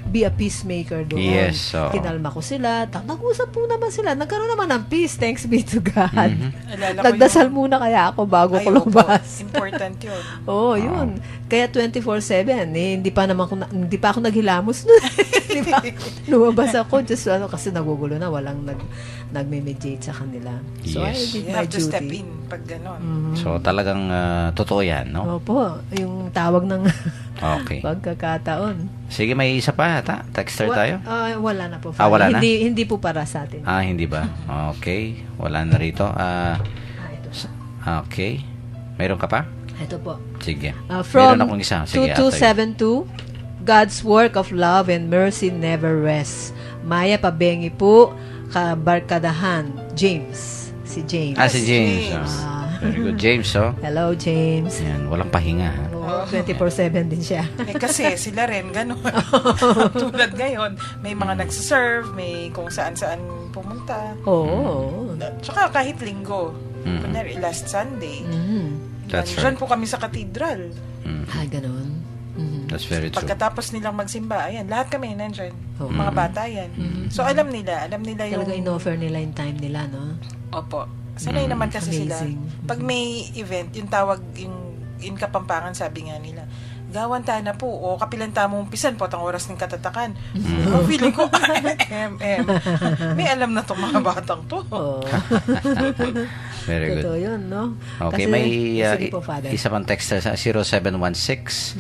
be a peacemaker doon. Yes, oo. Kinalma ko sila. Nag-usap po naman sila. Nagkaroon naman ng peace, thanks be to God. alala ko Nagdasal yung- muna kaya ako bago Ay, ko lumabas. opo. Important yun. Oo, yun. Kaya 24/7, hindi pa ako naghilamos nun. Di ba? Lumabas ako, just kasi nagugulo na, walang nagme-mediate sa kanila. So, I Yes. did You my have to step duty. in pag gano'n. so talagang totoo yan, no? Opo, yung tawag ng Okay. pagkakataon. Sige, may isa pa ata. Texter tayo? Wala na po. Wala na? Hindi po para sa atin. Hindi ba? Okay. Wala na rito. Ito. Okay. Mayroon ka pa? Ito po. Sige. From Meron akong isa. Sige, 2272, God's work of love and mercy never rests. Maya Pabengi po, kabarkadahan, James. Si James. si James. James. Very good. James, oh. Hello, James. Yan, walang pahinga. Ha? Oo, 24/7 din siya. Kasi sila rin, gano'n. Tulad ngayon, may mga nagsiserve, may kung saan-saan pumunta. Oo. Tsaka kahit linggo. Mhm. Kunyari, last Sunday. That's Diyan right. po kami sa katedral. Ah, ganun. That's very true. Pagkatapos nilang magsimba, ayan, lahat kami nandyan. Oo. Mga bata yan. So, alam nila yung... Talaga in-offer nila yung time nila, no? Opo. Sanay naman kasi sila. Amazing. Pag may event, yung tawag, yung in Kapampangan, sabi nga nila, gawanta na po, o kapilanta mo umpisan po, ang oras ng katatakan. Feeling ko, may alam na itong mga batang to. Oo. Very good. Totoo yun, no? Okay, Kasi- may sige po, Father. isa pang texter sa 0716.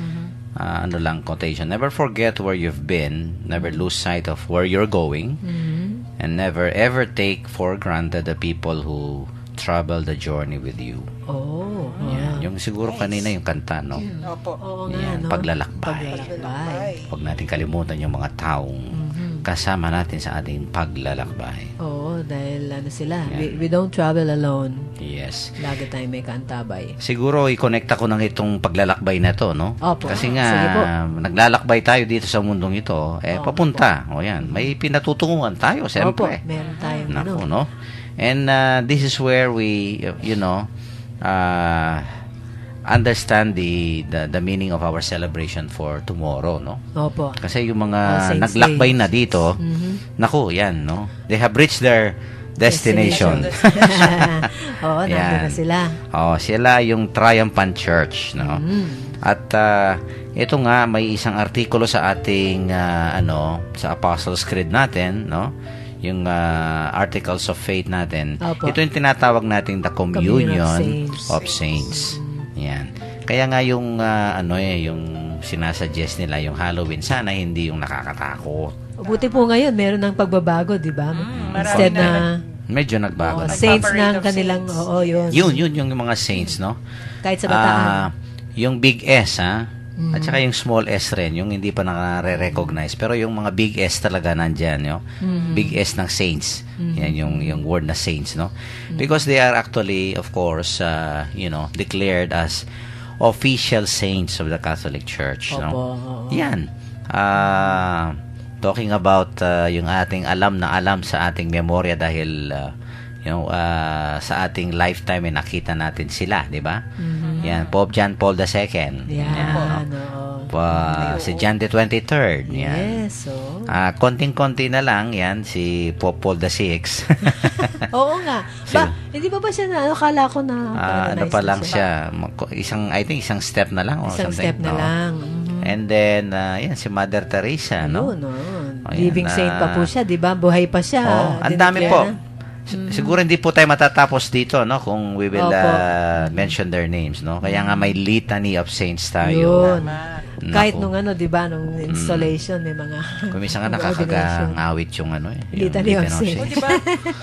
Ano lang, quotation. Never forget where you've been. Never lose sight of where you're going. And never ever take for granted the people who travel the journey with you. Oo. Yan. Yung siguro kanina yung kanta, no? Opo. Oo nga, Yan, no? paglalakbay. Paglalakbay. Huwag natin kalimutan yung mga taong kasama natin sa ating paglalakbay. Oo, dahil sila, Yan. we don't travel alone. Yes. Lagi tayo may kaantabay. Siguro i-connecta ko ng itong paglalakbay na to, no? Opo. Kasi Sige nga, po. naglalakbay tayo dito sa mundong ito, Opo. papunta. O yan, may pinatutunguhan tayo, Opo, siyempre. meron tayong Naku, no? And this is where we, understand the meaning of our celebration for tomorrow, no? Opo. Kasi yung All mga Saints naglakbay Day. na dito, naku, yan, no? They have reached their destination. Oo, nandun Yan. na sila. Sila yung Triumphant Church, no? At ito nga may isang artikulo sa ating sa Apostles' Creed natin, no? Yung Articles of Faith natin. Opo. Ito yung tinatawag nating the Communion Saints. of Saints. Yan. Kaya nga yung yung sinasuggest nila yung Halloween, sana hindi yung nakakatakot. Buti po ngayon, meron ng pagbabago, di ba? marami Instead na na Medyo nagbago na. saints Nag-operate na ang of kanilang, saints. yun. Yun yung mga saints, no? Kahit sa bataan. Yung big S, ha? At saka yung small S rin, yung hindi pa nare-recognize. Pero yung mga big S talaga nandyan, no? Big S ng saints. Yan yung word na saints, no? Because they are actually, of course, declared as official saints of the Catholic Church, Opo, no? oo. Yan. Talking about yung ating alam na alam sa ating memorya dahil sa ating lifetime nakita natin sila, di ba? Yan, Pope John Paul II. Yan, oo. Si John the 23rd. Yan. Yes, oo. Konting-konti na lang yan, si Pope Paul VI. Oo nga. Hindi ba siya na, kala ko na Ano pa lang siya, I think isang step na lang. Isang something. step na lang. And then, yan, si Mother Teresa, no? Ayun, Ayan, living saint pa po siya, di ba? Buhay pa siya. ang dami po. Siguro hindi po tayo matatapos dito, no? Kung we will mention their names, no? Kaya nga may litany of saints tayo. Yun. Tama. Kahit Naku. nung di ba, nung installation, may mga Kung minsan nga mga ordination. nakakagawit yung yung Litany of saints. O, di ba,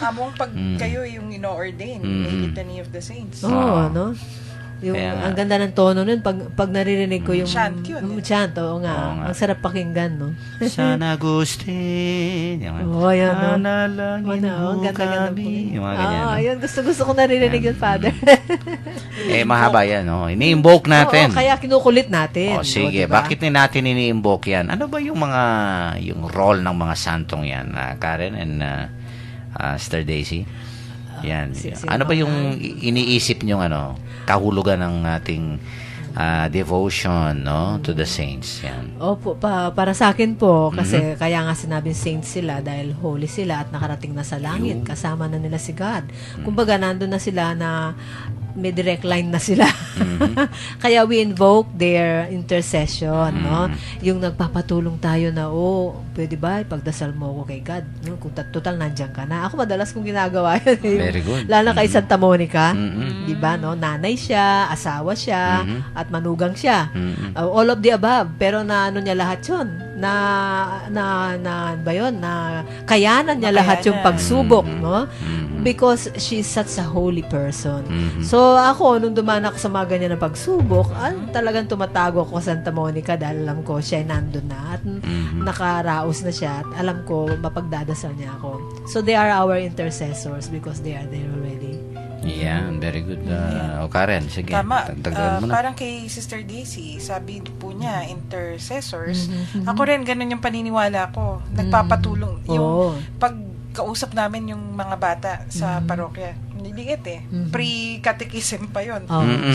among pag kayo yung ino-ordain, may litany of the saints. Oo, no? Yung, Kaya nga. ang ganda ng tono nun, pag naririnig ko yung Chant yun, chant, oo nga. Oo nga. Ang sarap pakinggan, no? San Agustin. Yung, Oo, yan, no? Manalangin Ang mo ganda-ganda po. kami. Yung mga ganyan, no? Yun, gusto ko naririnig yun, Father. Mahaba yan, no? Ini-invoke natin. Oo, kaya kinukulit natin. Sige, diba? bakit natin ini-invoke yan? Ano ba yung role ng mga santong yan, Karen and Sister Daisy? Yan. Ano ba yung iniisip nyo, kahulugan ng ating devotion, no, to the saints? Yan. Opo, para sa akin po, kasi kaya nga sinabing saints sila dahil holy sila at nakarating na sa langit, kasama na nila si God. Kumbaga, nandun na sila na may direct line na sila. Kaya we invoke their intercession, no? Yung nagpapatulong tayo na, pwede ba ipagdasal mo ako kay God? No? Kung total nandiyan ka na. Ako madalas kong ginagawa yun. Very good. Lalo na kay Santa Monica, di ba, no? Nanay siya, asawa siya, at manugang siya. All of the above. Pero na niya lahat yun. Ba yun? Na kayanan niya lahat yung pagsubok, no? Because she's such a holy person. So, ako, nung dumaan ako sa mga ganyan na pagsubok, talagang tumatago ako sa Santa Monica dahil alam ko siya ay nandun na at nakaraos na siya at alam ko mapagdadasal niya ako. So, they are our intercessors because they are there already. Yan, very good. Karen, sige. Tama. Dagdagan mo na. Parang kay Sister Daisy, sabi po niya, intercessors. Ako rin, ganun yung paniniwala ko. Nagpapatulong. Yung pagkausap namin yung mga bata sa parokya, niliit pre-catechism pa yun.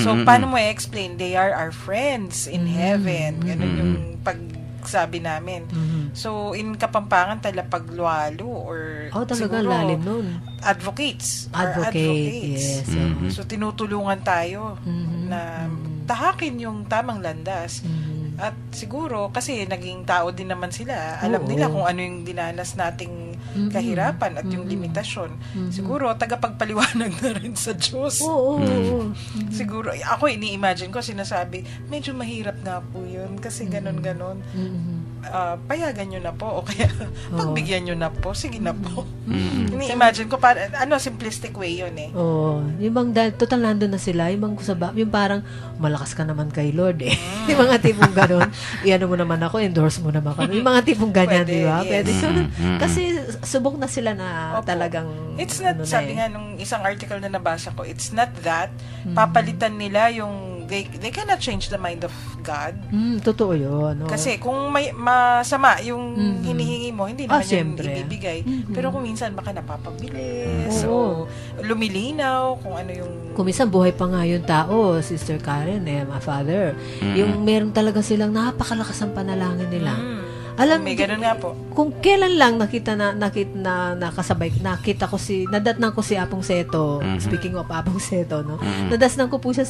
So, paano mo i-explain? They are our friends in heaven. Ganun yung pagsabi namin. So, in Kapampangan, Talapaglualo or talaga siguro, lalim nun. advocates. Yes. So, tinutulungan tayo na tahakin yung tamang landas. At siguro, kasi naging tao din naman sila, alam nila kung ano yung dinanas nating kahirapan at yung limitasyon. Siguro, tagapagpaliwanag na rin sa Diyos. Siguro, ako ini-imagine ko, sinasabi, medyo mahirap nga po yun, kasi ganon-ganon. Payagan nyo na po, o kaya pagbigyan nyo na po, sige na po. Ini-imagine ko, simplistic way yun yung bang, total nandun na sila, yung parang, malakas ka naman kay Lord yung mga tipong ganon, iano mo naman ako, endorse mo naman ako. Yung mga tipong ganyan, Pwede, di ba? yes. Pwede. Kasi subok na sila na talagang, it's not, sabi nga nung isang article na nabasa ko, it's not that, papalitan nila yung, they cannot change the mind of God. Totoo yun. Kasi kung may masama yung hinihingi mo, hindi naman yun syempre. ibibigay. Pero kung minsan baka napapabilis o lumilinaw kung ano yung... Kung minsan buhay pa nga yung tao, Sister Karen, my father, yung meron talaga silang napakalakas ang panalangin nila. Alam, may ganun nga po. Kung kailan lang nakita ko nadatnan ko si Apong Seto, speaking of Apong Seto, no? Nadatnan ko po siya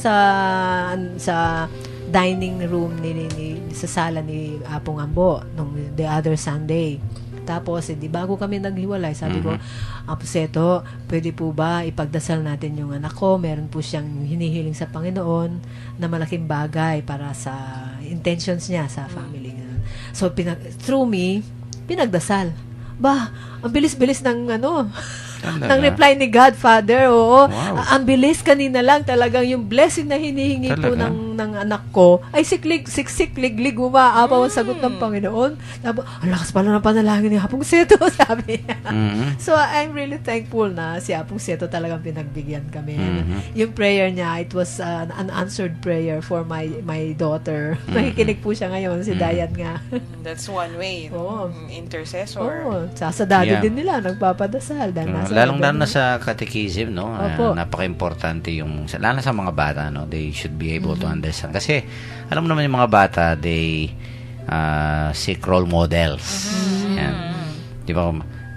sa dining room sa sala ni Apong Ambo nung the other Sunday. Tapos, bago kami naghiwalay, sabi ko, Apo Seto, pwede po ba ipagdasal natin yung anak ko? Meron po siyang hinihiling sa Panginoon na malaking bagay para sa intentions niya sa family niya. So, through me, pinagdasal. Ang bilis-bilis ng ng reply ni God, Father. Oo. Wow. Ang bilis kanina lang talagang yung blessing na hinihingi po ng anak ko ay siksik-liglig umaapaw ang sagot ng Panginoon. Ang lakas pala ng panalangin ni Apong Seto, sabi niya. So, I'm really thankful na si Apong Seto talagang pinagbigyan kami. Yung prayer niya, it was an unanswered prayer for my daughter. Nakikinig po siya ngayon, si Dayan nga. That's one way. Intercessor. Sa daddy din nila, nagpapadasal. Lalong na sa catechism, no? Napaka-importante yung, lalo sa mga bata, no? They should be able to understand. Kasi, alam mo naman yung mga bata, they seek role models. Yan. Di ba,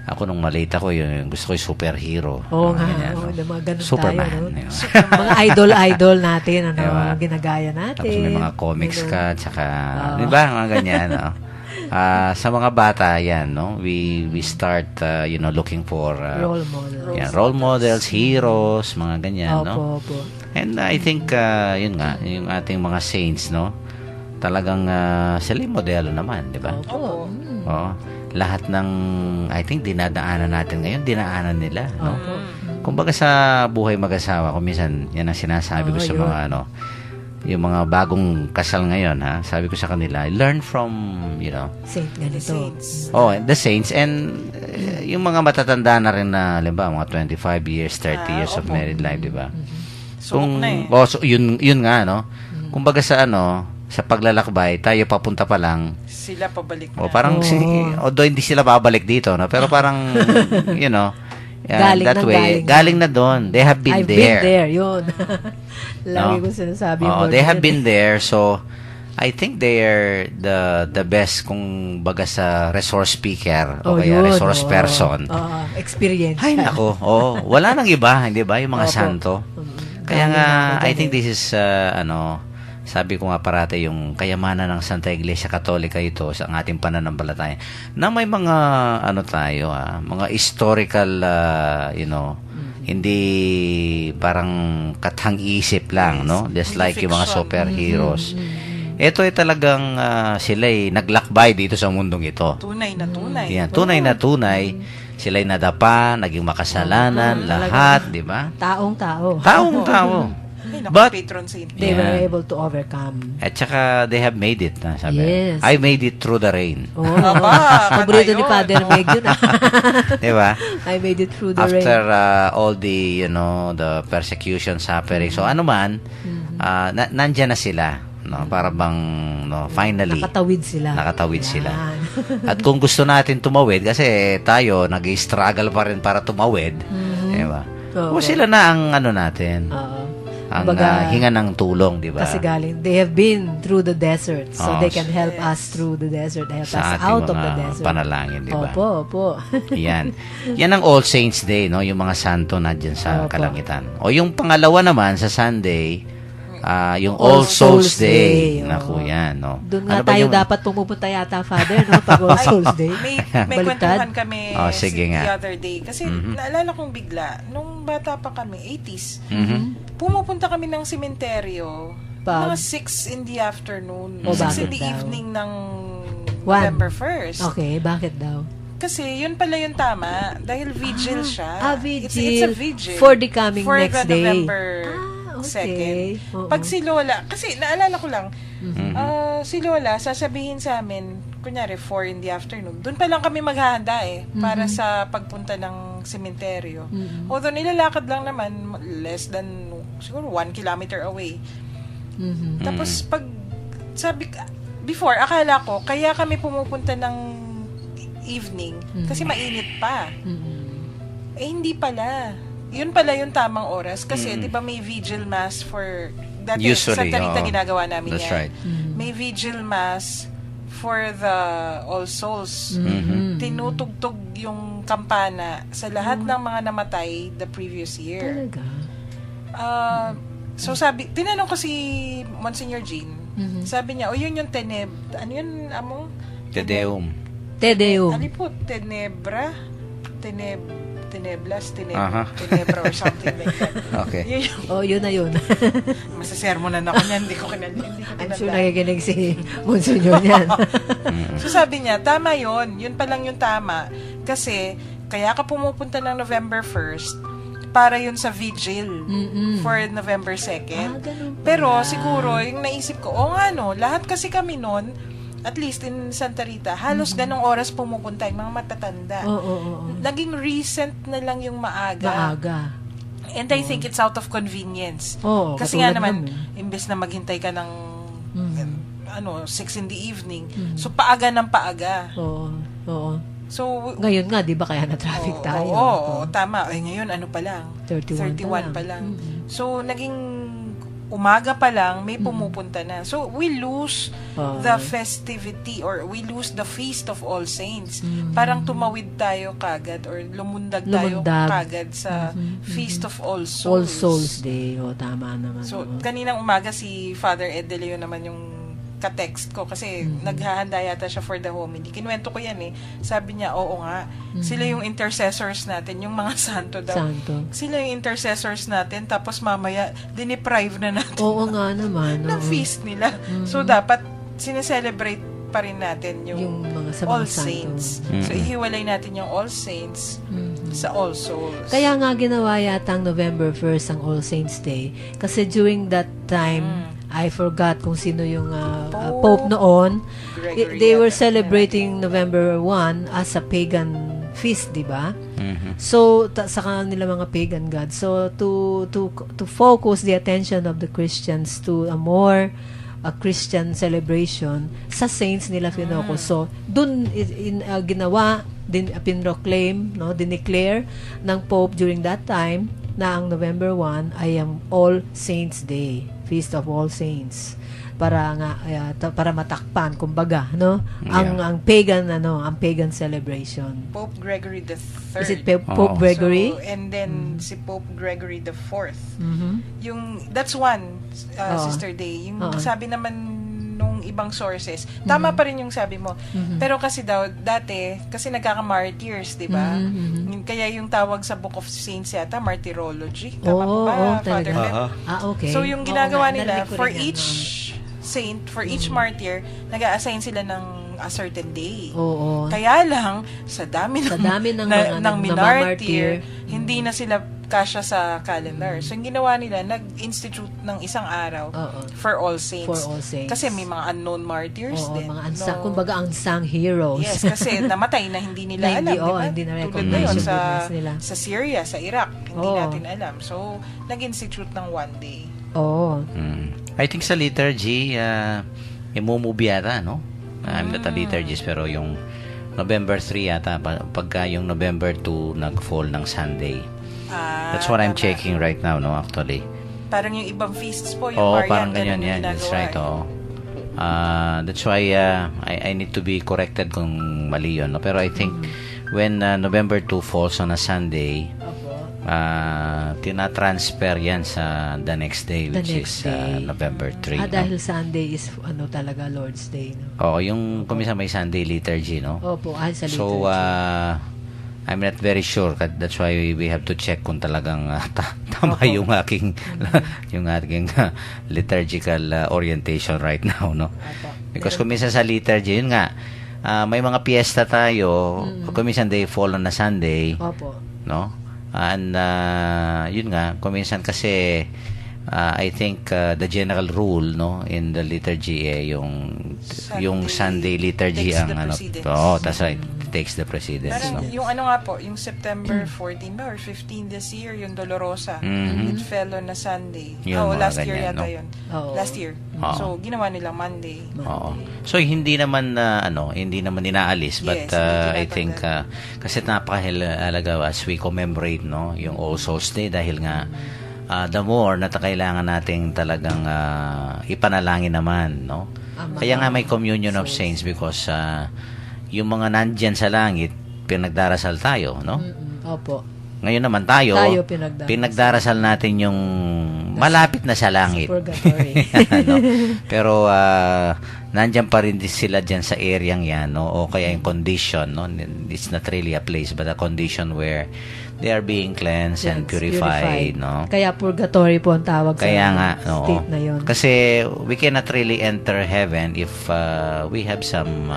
ako nung maliit ako, yun, gusto ko yung superhero. Oo nga, Ganyan, oo, no? mga ganun Superman. tayo, no? Di ba? Mga idol natin, ano, Diba? ginagaya natin. Tapos may mga comics Ano. ka, tsaka, di ba, mga ganyan, no? Sa mga bata, yan, no? We start, looking for Role model. role models, heroes, mga ganyan, no? Opo. And I think, yun nga, yung ating mga saints, no? Talagang sila yung modelo naman, di ba? Opo. Oo. Lahat ng, I think, dinadaanan natin ngayon, dinaanan nila, no? Opo. Kumbaga sa buhay mag-asawa, kung minsan, yan ang sinasabi ko sa yun. mga, yung mga bagong kasal ngayon, ha? Sabi ko sa kanila, learn from, Saint ganito. the saints, and yung mga matatanda na rin na, halimbawa, mga 25 years, 30 years of opo. married life, di ba? Subok na eh. Yun nga, no? Kumbaga sa sa paglalakbay, tayo papunta pa lang, Sila pabalik na. parang, although hindi sila babalik dito, no? Pero parang, Galing that na way, galing galing na doon. They have been I've there. been there, yun. Lagi No? ko sinasabi Oo, yung word they have na yun. been there, so I think they're the best kung baga sa resource speaker o kaya yun, resource oo. person. Experience. Ay nako, wala nang iba, hindi ba, yung mga Opo. santo. Kaya nga I think this is sabi ko nga parati yung kayamanan ng Santa Iglesia Katolika ito sa ating pananampalataya na may mga tayo, mga historical hindi parang kathang-isip lang, no? Just like yung mga superheroes. Ito ay talagang sila ay naglakbay dito sa mundong ito. Tunay na tunay. Yan, tunay na tunay. Sila ay nadapa, naging makasalanan, lahat, di ba? Taong-tao. Taong-tao. Ay, naku, But, patron saint. They were Yan. able to overcome. At saka, they have made it. Sabi. Yes. I made it through the rain. Oh, Aba, paborito ni kanta yun. Father Meg yun. Di ba? I made it through the rain. After all the, the persecution, suffering. So, ano man, nandyan na sila. No? Para bang, finally, Nakatawid sila. nakatawid sila. Yan. At kung gusto natin tumawid, kasi tayo, nag-struggle pa rin para tumawid. Di ba? O Oo. sila na ang natin. Oo. Ang Kumbaga, hinga ng tulong, di ba? Kasi galing, they have been through the desert. So, Oh, they can help us through the desert. Help Sa us ating out mga of the desert. panalangin, di ba? Opo. Yan. Yan ang All Saints Day, no? Yung mga santo na dyan sa Opo. kalangitan. O yung pangalawa naman sa Sunday, yung All All Souls Souls Day. Day, Naku, oo. yan, no? Doon nga Ano ba tayo yung- dapat pumupunta yata, Father, no? Pag All Souls Day. May Baliktad? kwentuhan kami Sige the nga. other day. Kasi naalala kong bigla, nung bata pa kami, 80s, Mhm. pumupunta kami ng sementeryo Pag- mga 6 in the afternoon, O, 6 in bakit the daw? evening ng One. November 1st. Okay, bakit daw? Kasi yun pala yung tama. Dahil vigil siya. Vigil. It's a vigil. For the coming for next the day. November Okay. 2nd. Oo. Pag si Lola, kasi naalala ko lang, Mhm. si Lola, sasabihin sa amin, kunyari 4 in the afternoon, doon pa lang kami maghahanda para sa pagpunta ng sementeryo. Although nilalakad lang naman, less than, siguro 1 kilometer away. Mhm. Tapos pag before, akala ko, kaya kami pumupunta ng evening kasi mainit pa. Mhm. Hindi pala. Yun pala yung tamang oras kasi 'di ba may vigil mass for dati Usually, sa Tarita oo. ginagawa namin That's yan. right. May vigil mass for the All Souls. Mhm. Tinutugtog yung kampana sa lahat ng mga namatay the previous year. Talaga? So tinanong ko si Monsignor Jean. Sabi niya, yun yung ano yun, among? Te Deum. Te Deum. Ano po? Teneblas, Aha. Tenebra or something like that. Okay. Yun yung, Oh, yun na yun. masasermonan ako niyan, hindi ko I'm sure kinanda. nakikinig si Monsignor niyan. So sabi niya, tama yun pa lang yung tama. Kasi, kaya ka pumupunta ng November 1st, para yun sa vigil for November 2nd. Ganun pala. Pero siguro, yung naisip ko, nga no, lahat kasi kami nun, at least in Santa Rita, halos ganong oras pumupunta yung mga matatanda. Oo. Naging recent na lang yung maaga. Maaga. And I think it's out of convenience. Oo, Kasi nga katulad naman, imbes na maghintay ka ng 6 in the evening, so paaga ng paaga. Oo. So, Ngayon nga, di ba kaya na-traffic tayo? Oo, tama. Ay, ngayon, ano pa lang? 31 pa lang. So, naging umaga pa lang may pumupunta na. So we lose Oh. the festivity or we lose the Feast of All Saints. Parang tumawid tayo kagad or lumundag tayo Lumundag. kagad sa Feast of All Souls. All Souls Day. O, tama naman. So, oo. kaninang umaga si Father Ed De Leon naman yung ka-text ko kasi naghahanda yata siya for the homily. Kinuwento ko yan eh. Sabi niya, oo nga, sila yung intercessors natin, yung mga santo daw. Santo. Sila yung intercessors natin, tapos mamaya, diniprive na natin Oo nga naman. ng oo. feast nila. So, dapat sineselebrate pa rin natin Yung mga sa All mga santo. Saints. So, ihiwalay natin yung All Saints sa All Souls. Kaya nga ginawa yata ang November 1st ang All Saints Day. Kasi during that time, I forgot kung sino yung Pope noon. Gregory They were yata. celebrating November 1 as a pagan feast, di ba? Mhm. So, sa kanila mga pagan gods. So, to focus the attention of the Christians to a more Christian celebration, sa saints nila finocus. So, dun ginawa, pinroclaim, no, dineclare ng Pope during that time na ang November 1 ay ang All Saints Day, Feast of All Saints. Para nga para matakpan kumbaga, no, ang pagan celebration. Pope Gregory the Third. Is it Pope Gregory? So, and then si Pope Gregory the Fourth. Mhm. That's one, Oo. Sister Day. Yung Oo. sabi naman nung ibang sources, tama pa rin yung sabi mo. Pero kasi daw, dati, kasi nagkaka-martyrs, di ba? Kaya yung tawag sa Book of Saints yata, martyrology. Tama po ba, Father talaga. Pep? Okay. So, yung Oo ginagawa nga, nila, narinig ko for rin yan, each saint, for each martyr, nag-a-assign sila ng a certain day. Oo. Kaya lang, sa dami Sa dami ng mga ng minartyr, namamartyr, hindi na sila kasya sa calendar. So, yung ginawa nila, nag-institute ng isang araw Oo. for All Saints. For All Saints. Kasi may mga unknown martyrs Oo, din. mga unsung, kumbaga unsung heroes. Yes, kasi namatay na hindi nila Na alam. hindi, di ba? hindi na Tulad recognize na yun yung sa, goodness nila. sa Syria, sa Iraq, hindi Oo. natin alam. So, nag-institute ng one day. Oo. I think sa liturgy, imumove yata, no? I'm not a liturgist, pero yung November 3 yata, pagka yung November 2 nag-fall ng Sunday. That's what I'm Tama. checking right now, no, actually. Parang yung ibang feasts po, yung Oo, Marian, parang ganun ganyan yung yan. That's ginagawa right, eh. oo. That's why I need to be corrected kung mali yun, no? Pero I think when November 2 falls on a Sunday, tinatransfer yan sa the next day, which next is day. November 3. no? Dahil Sunday is talaga Lord's Day. No? Oo, yung kumisa may Sunday liturgy, no? Opo, sa liturgy. So, I'm not very sure. That's why we have to check kung talagang tama yung aking liturgical orientation right now, no? Because kung minsan sa liturgy, yun nga, may mga piyesta tayo, kung minsan they fall on a Sunday, Opo. no? And yun nga, kung minsan kasi I think the general rule, no, in the liturgy yung Sunday liturgy takes ang the ano. precedence. Oh, that's right. Takes the precedence, Parang no. yung ano nga po, yung September 14 ba or 15 this year, yung Dolorosa, Mhm. it fell on a Sunday. Yung mga Last year ganyan, yata no? yun. Oo. Last year. Oo. So, ginawa nilang Monday. Oo. So hindi naman hindi naman inaalis, but Yes, hindi I think kasi napakahalaga as we commemorate, no, yung All Souls Day, dahil nga the more na kailangan nating talagang ipanalangin naman, no. Kaya nga may communion of saints because yung mga nandyan sa langit pinagdarasal tayo, no. Opo. Ngayon naman tayo pinagdarasal natin yung malapit na sa langit. Purgatory. No? Pero nandyan pa rin sila dyan sa areang yan, no? O kaya yung condition, no? It's not really a place but a condition where they are being cleansed and Yes, purified, no? Kaya purgatory po ang tawag Kaya sa nga, state na yun. Kasi we cannot really enter heaven if we have some,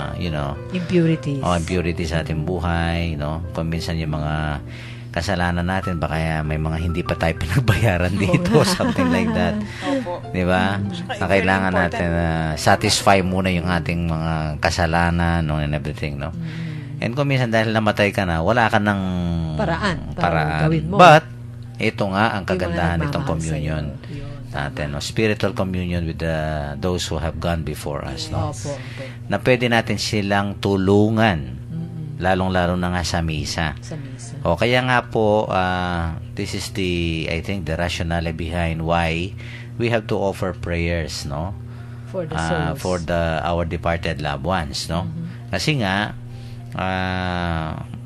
Impurities. impurities sa ating buhay, no? Kung minsan yung mga kasalanan natin, baka may mga hindi pa tayo pinagbayaran dito, something like that. Opo. Di ba? Na kailangan very natin satisfy muna yung ating mga kasalanan, no, and everything, no? And kung minsan dahil namatay ka na, wala ka ng Paraan para gawin mo. But, ito nga ang Yung mga kagandahan nitong nagmamahal communion sa'yo. Yun. natin, no? Spiritual communion with those who have gone before us, no? Opo. Na pwede natin silang tulungan, lalong-lalo na nga sa misa. Sa misa. O kaya nga po, this is I think the rationale behind why we have to offer prayers, no? For the souls. For our departed loved ones, no? Kasi nga,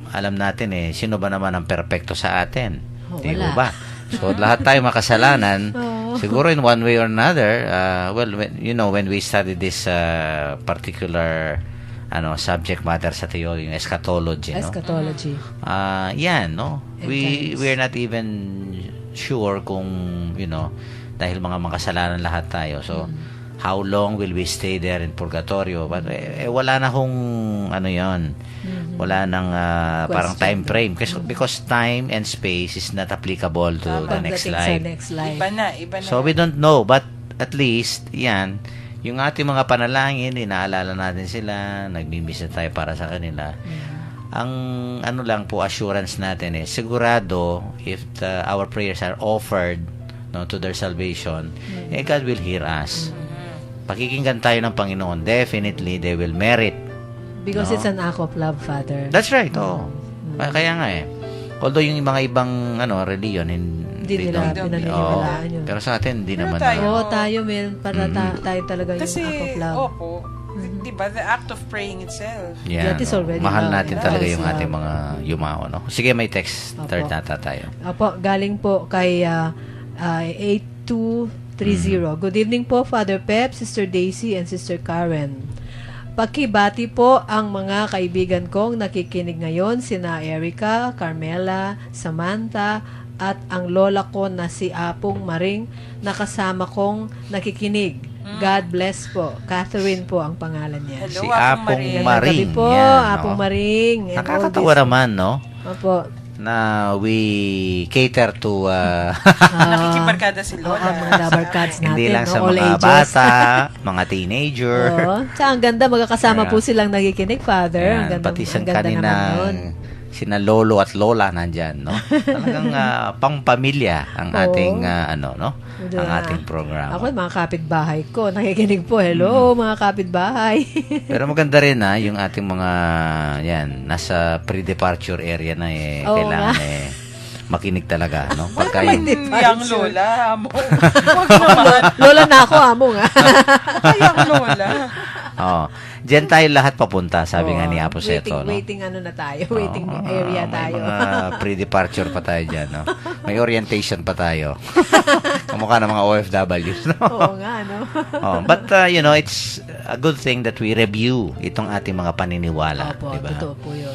alam natin sino ba naman ang perpekto sa atin? Di Wala. ba? So, lahat tayo makasalanan. Siguro in one way or another, when we study this particular subject matter sa theology, yung eschatology, no? Eschatology. Yan, no? We're not even sure kung, dahil mga makasalanan lahat tayo. So, how long will we stay there in purgatorio? But, wala na kung, yon. Wala nang parang time frame. Because time and space is not applicable to the next Pagdating life. sa next life. Iba na. So, we don't know. But, at least, yan, yung ating mga panalangin, inaalala natin sila, nagmimisa tayo para sa kanila. Ang lang po assurance natin sigurado if our prayers are offered to their salvation, God will hear us. Pakikinggan tayo ng Panginoon, definitely they will merit. Because it's an act of love, Father. That's right. Kaya nga although yung mga ibang religion Hindi nila pinaniniwalaan yun. pero sa atin hindi Pero naman. tayo, Tayo, tayo talaga yung kasi, act of love. diba, the act of praying itself. Yeah, That is already mahal love. natin That talaga is yung love. ating mga yumao, no? Sige, may text. Third data tayo. Apo, galing po kay 8230. Good evening po, Father Pep, Sister Daisy, and Sister Karen. Pakibati po ang mga kaibigan kong nakikinig ngayon, sina Erica, Carmela, Samantha, at ang lola ko na si Apong Maring na kasama kong nakikinig. God bless po. Catherine po ang pangalan niya. Hello, Si Apong Apong Maring. Maring. Gabi po, Yan, Apong no? Maring. and all Nakakatawa this. naman, no? Opo. Na we cater to Nakikibarkada si Lola. mga labarkads natin. hindi lang sa all mga ages. bata, mga teenager. Oo. Tsaka ang ganda, magkakasama Yeah. po silang nakikinig, Father. Ayan, Ang ganda, pati ang siyang ganda naman nun. kaninang sina lolo at lola nandyan, no? Talagang pang-pamilya ang Oo. ating no? Diba? Ang ating programa. Ako, mga kapitbahay ko, nakikinig po. Hello, mga kapitbahay. Pero maganda rin yung ating mga nasa pre-departure area na Oo kailangan nga. makinig talaga, no? Pagka Yang Lola, amo. Huwag naman. Lola na ako, amo nga. Yang Lola. Diyan tayo lahat papunta, sabi nga ni Apo Seto, no? Waiting na tayo. Waiting area tayo. May mga pre-departure pa tayo dyan, no? May orientation pa tayo. Kamukha ng mga OFWs, no? Oo nga, no? But, it's a good thing that we review itong ating mga paniniwala, Opo, diba? totoo po yun.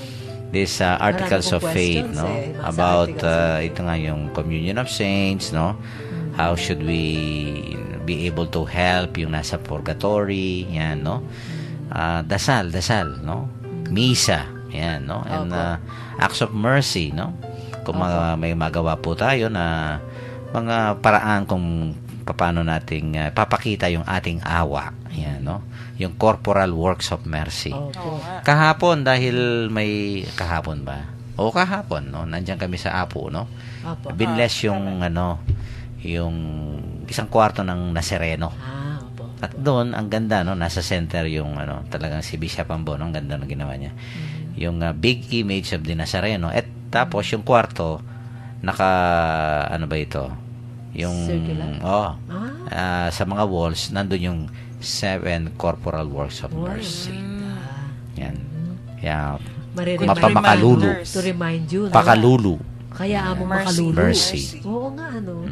These articles Marami of pong faith, questions, no? mga About articles. ito nga yung communion of saints, no? How should we be able to help yung nasa purgatory, yan, no? Dasal, no? Misa, yan, no? And acts of mercy, no? Kung may magawa po tayo na mga paraan kung paano nating papakita yung ating awa, yan, no? Yung corporal works of mercy. Opo. Kahapon, dahil may kahapon ba? O kahapon, no? Nandiyan kami sa Apo, no? Opo. Binless yung yung isang kwarto ng Nazareno. Opo. At doon, ang ganda, no? Nasa center yung talagang si Bishop Ambo, no? Ang ganda ng ginawa niya. Yung big image of the Nazareno. At tapos yung kwarto ano ba ito? Yung circular? sa mga walls, nandun yung 7 corporal works of mercy. Yan. Kaya Makalulu. To remind you. Pakalulu. Kaya amo Mercy. makalulu. Mercy. Oo nga, ano.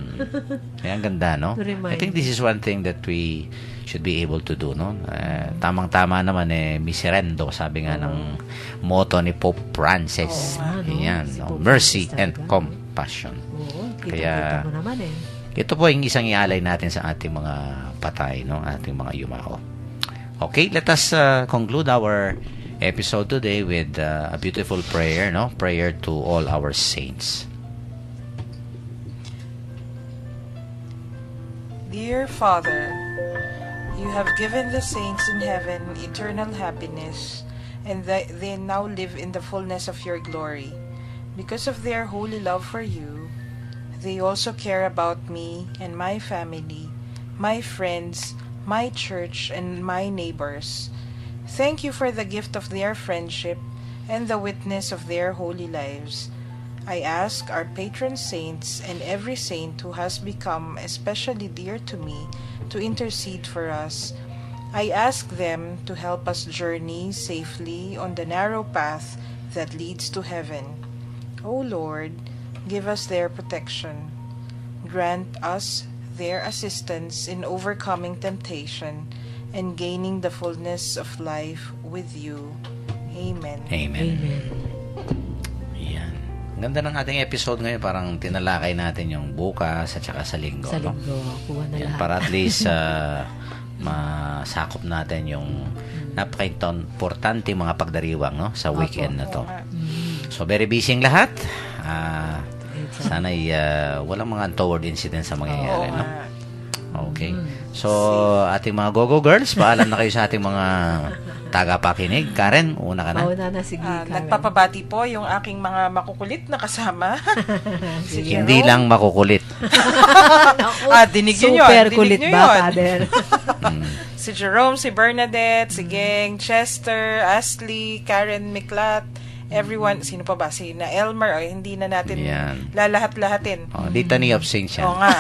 Kaya ang ganda, no? To remind I think this is one thing that we should be able to do, no? Tamang-tama naman, miserendo, sabi nga ng motto ni Pope Francis. Yan, Si no? Pope Mercy Francis and talaga. compassion. Oo, Kaya- kita mo naman Ito po yung isang ialay natin sa ating mga patay, no? Ating mga yumao. Okay, let us conclude our episode today with a beautiful prayer, no? Prayer to all our saints. Dear Father, you have given the saints in heaven eternal happiness, and they now live in the fullness of your glory. Because of their holy love for you, they also care about me and my family, my friends, my church, and my neighbors. Thank you for the gift of their friendship and the witness of their holy lives. I ask our patron saints and every saint who has become especially dear to me to intercede for us. I ask them to help us journey safely on the narrow path that leads to heaven. O Lord, give us their protection. Grant us their assistance in overcoming temptation and gaining the fullness of life with you. Amen. Amen. Amen. Yan. Ang ganda ng ating episode ngayon. Parang tinalakay natin yung bukas at saka sa linggo. Sa no? linggo, kuha na Yan, lahat. para at least masakop natin yung napaka-importante mga pagdariwang no? Sa weekend na to. Oo nga. So, very busy ang lahat. Sana'y walang mga untoward incidents sa mangyayari. Oo No? nga. Okay. So, ating mga go-go girls, paalam na kayo sa ating mga tagapakinig. Karen, una ka na. Mauna na, sige, Karen. Nagpapabati po yung aking mga makukulit na kasama. Si Jerome. Hindi lang makukulit. Dinig yun yun. Super Dinig kulit nyo ba, yun. Father? Si Jerome, si Bernadette, si Geng, Chester, Ashley, Karen Miklat, everyone, sino pa ba? Si na Elmer, hindi na natin Yan. lalahat-lahatin. Oh, litany of saints yan. Oo nga.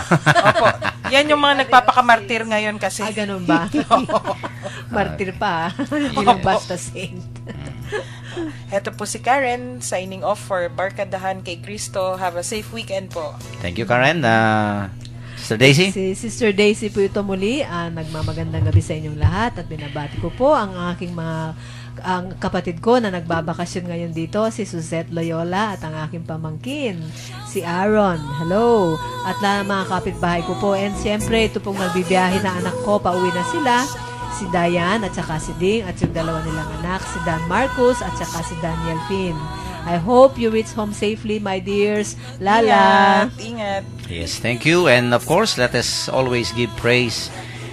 Opo. Yan yung mga nagpapakamartir ngayon kasi. Ganun ba? Martir pa. Hindi lang basta saint. Heto po si Karen, signing off for Barkadahan kay Cristo. Have a safe weekend po. Thank you, Karen. Sister Daisy? Si Sister Daisy po ito muli. Nagmamagandang gabi sa inyong lahat at binabati ko po ang aking ang kapatid ko na nagbabakasyon ngayon dito, si Suzette Loyola, at ang aking pamangkin, si Aaron. Hello! At mga kapitbahay ko po. And siyempre, ito pong magbibiyahe na anak ko, pauwi na sila. Si Diane at saka si Ding at yung dalawa nilang anak, si Dan Marcus at saka si Daniel Finn. I hope you reach home safely, my dears. Lala! Ingat. Yes, thank you. And of course, let us always give praise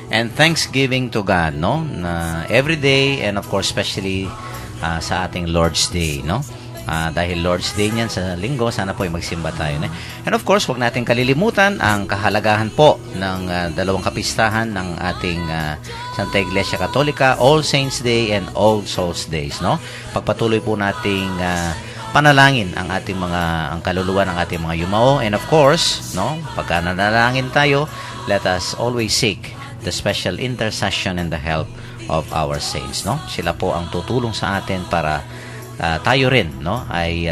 and thanksgiving to God, no? Na every day, and of course, especially sa ating Lord's Day, no? Dahil Lord's Day niyan sa linggo, sana po ay magsimba tayo. And of course, huwag natin kalilimutan ang kahalagahan po ng dalawang kapistahan ng ating Santa Iglesia Katolika, All Saints Day and All Souls Days, no? Pagpatuloy po nating panalangin ang ating ang kaluluwa ng ating mga yumao. And of course, no, pagka nanalangin tayo, let us always seek the special intercession and the help of our saints, no? Sila po ang tutulong sa atin para tayo rin, no, ay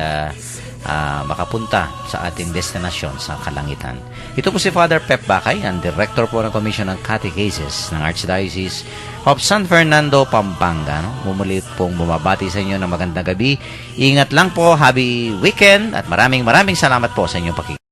makapunta sa ating destinasyon sa kalangitan. Ito po si Father Pep Bakay, ang Director po ng Commission ng Catechesis ng Archdiocese of San Fernando, Pampanga, no? Mumuli pong bumabati sa inyo ng magandang gabi. Ingat lang po, happy weekend, at maraming salamat po sa inyong pakikinig.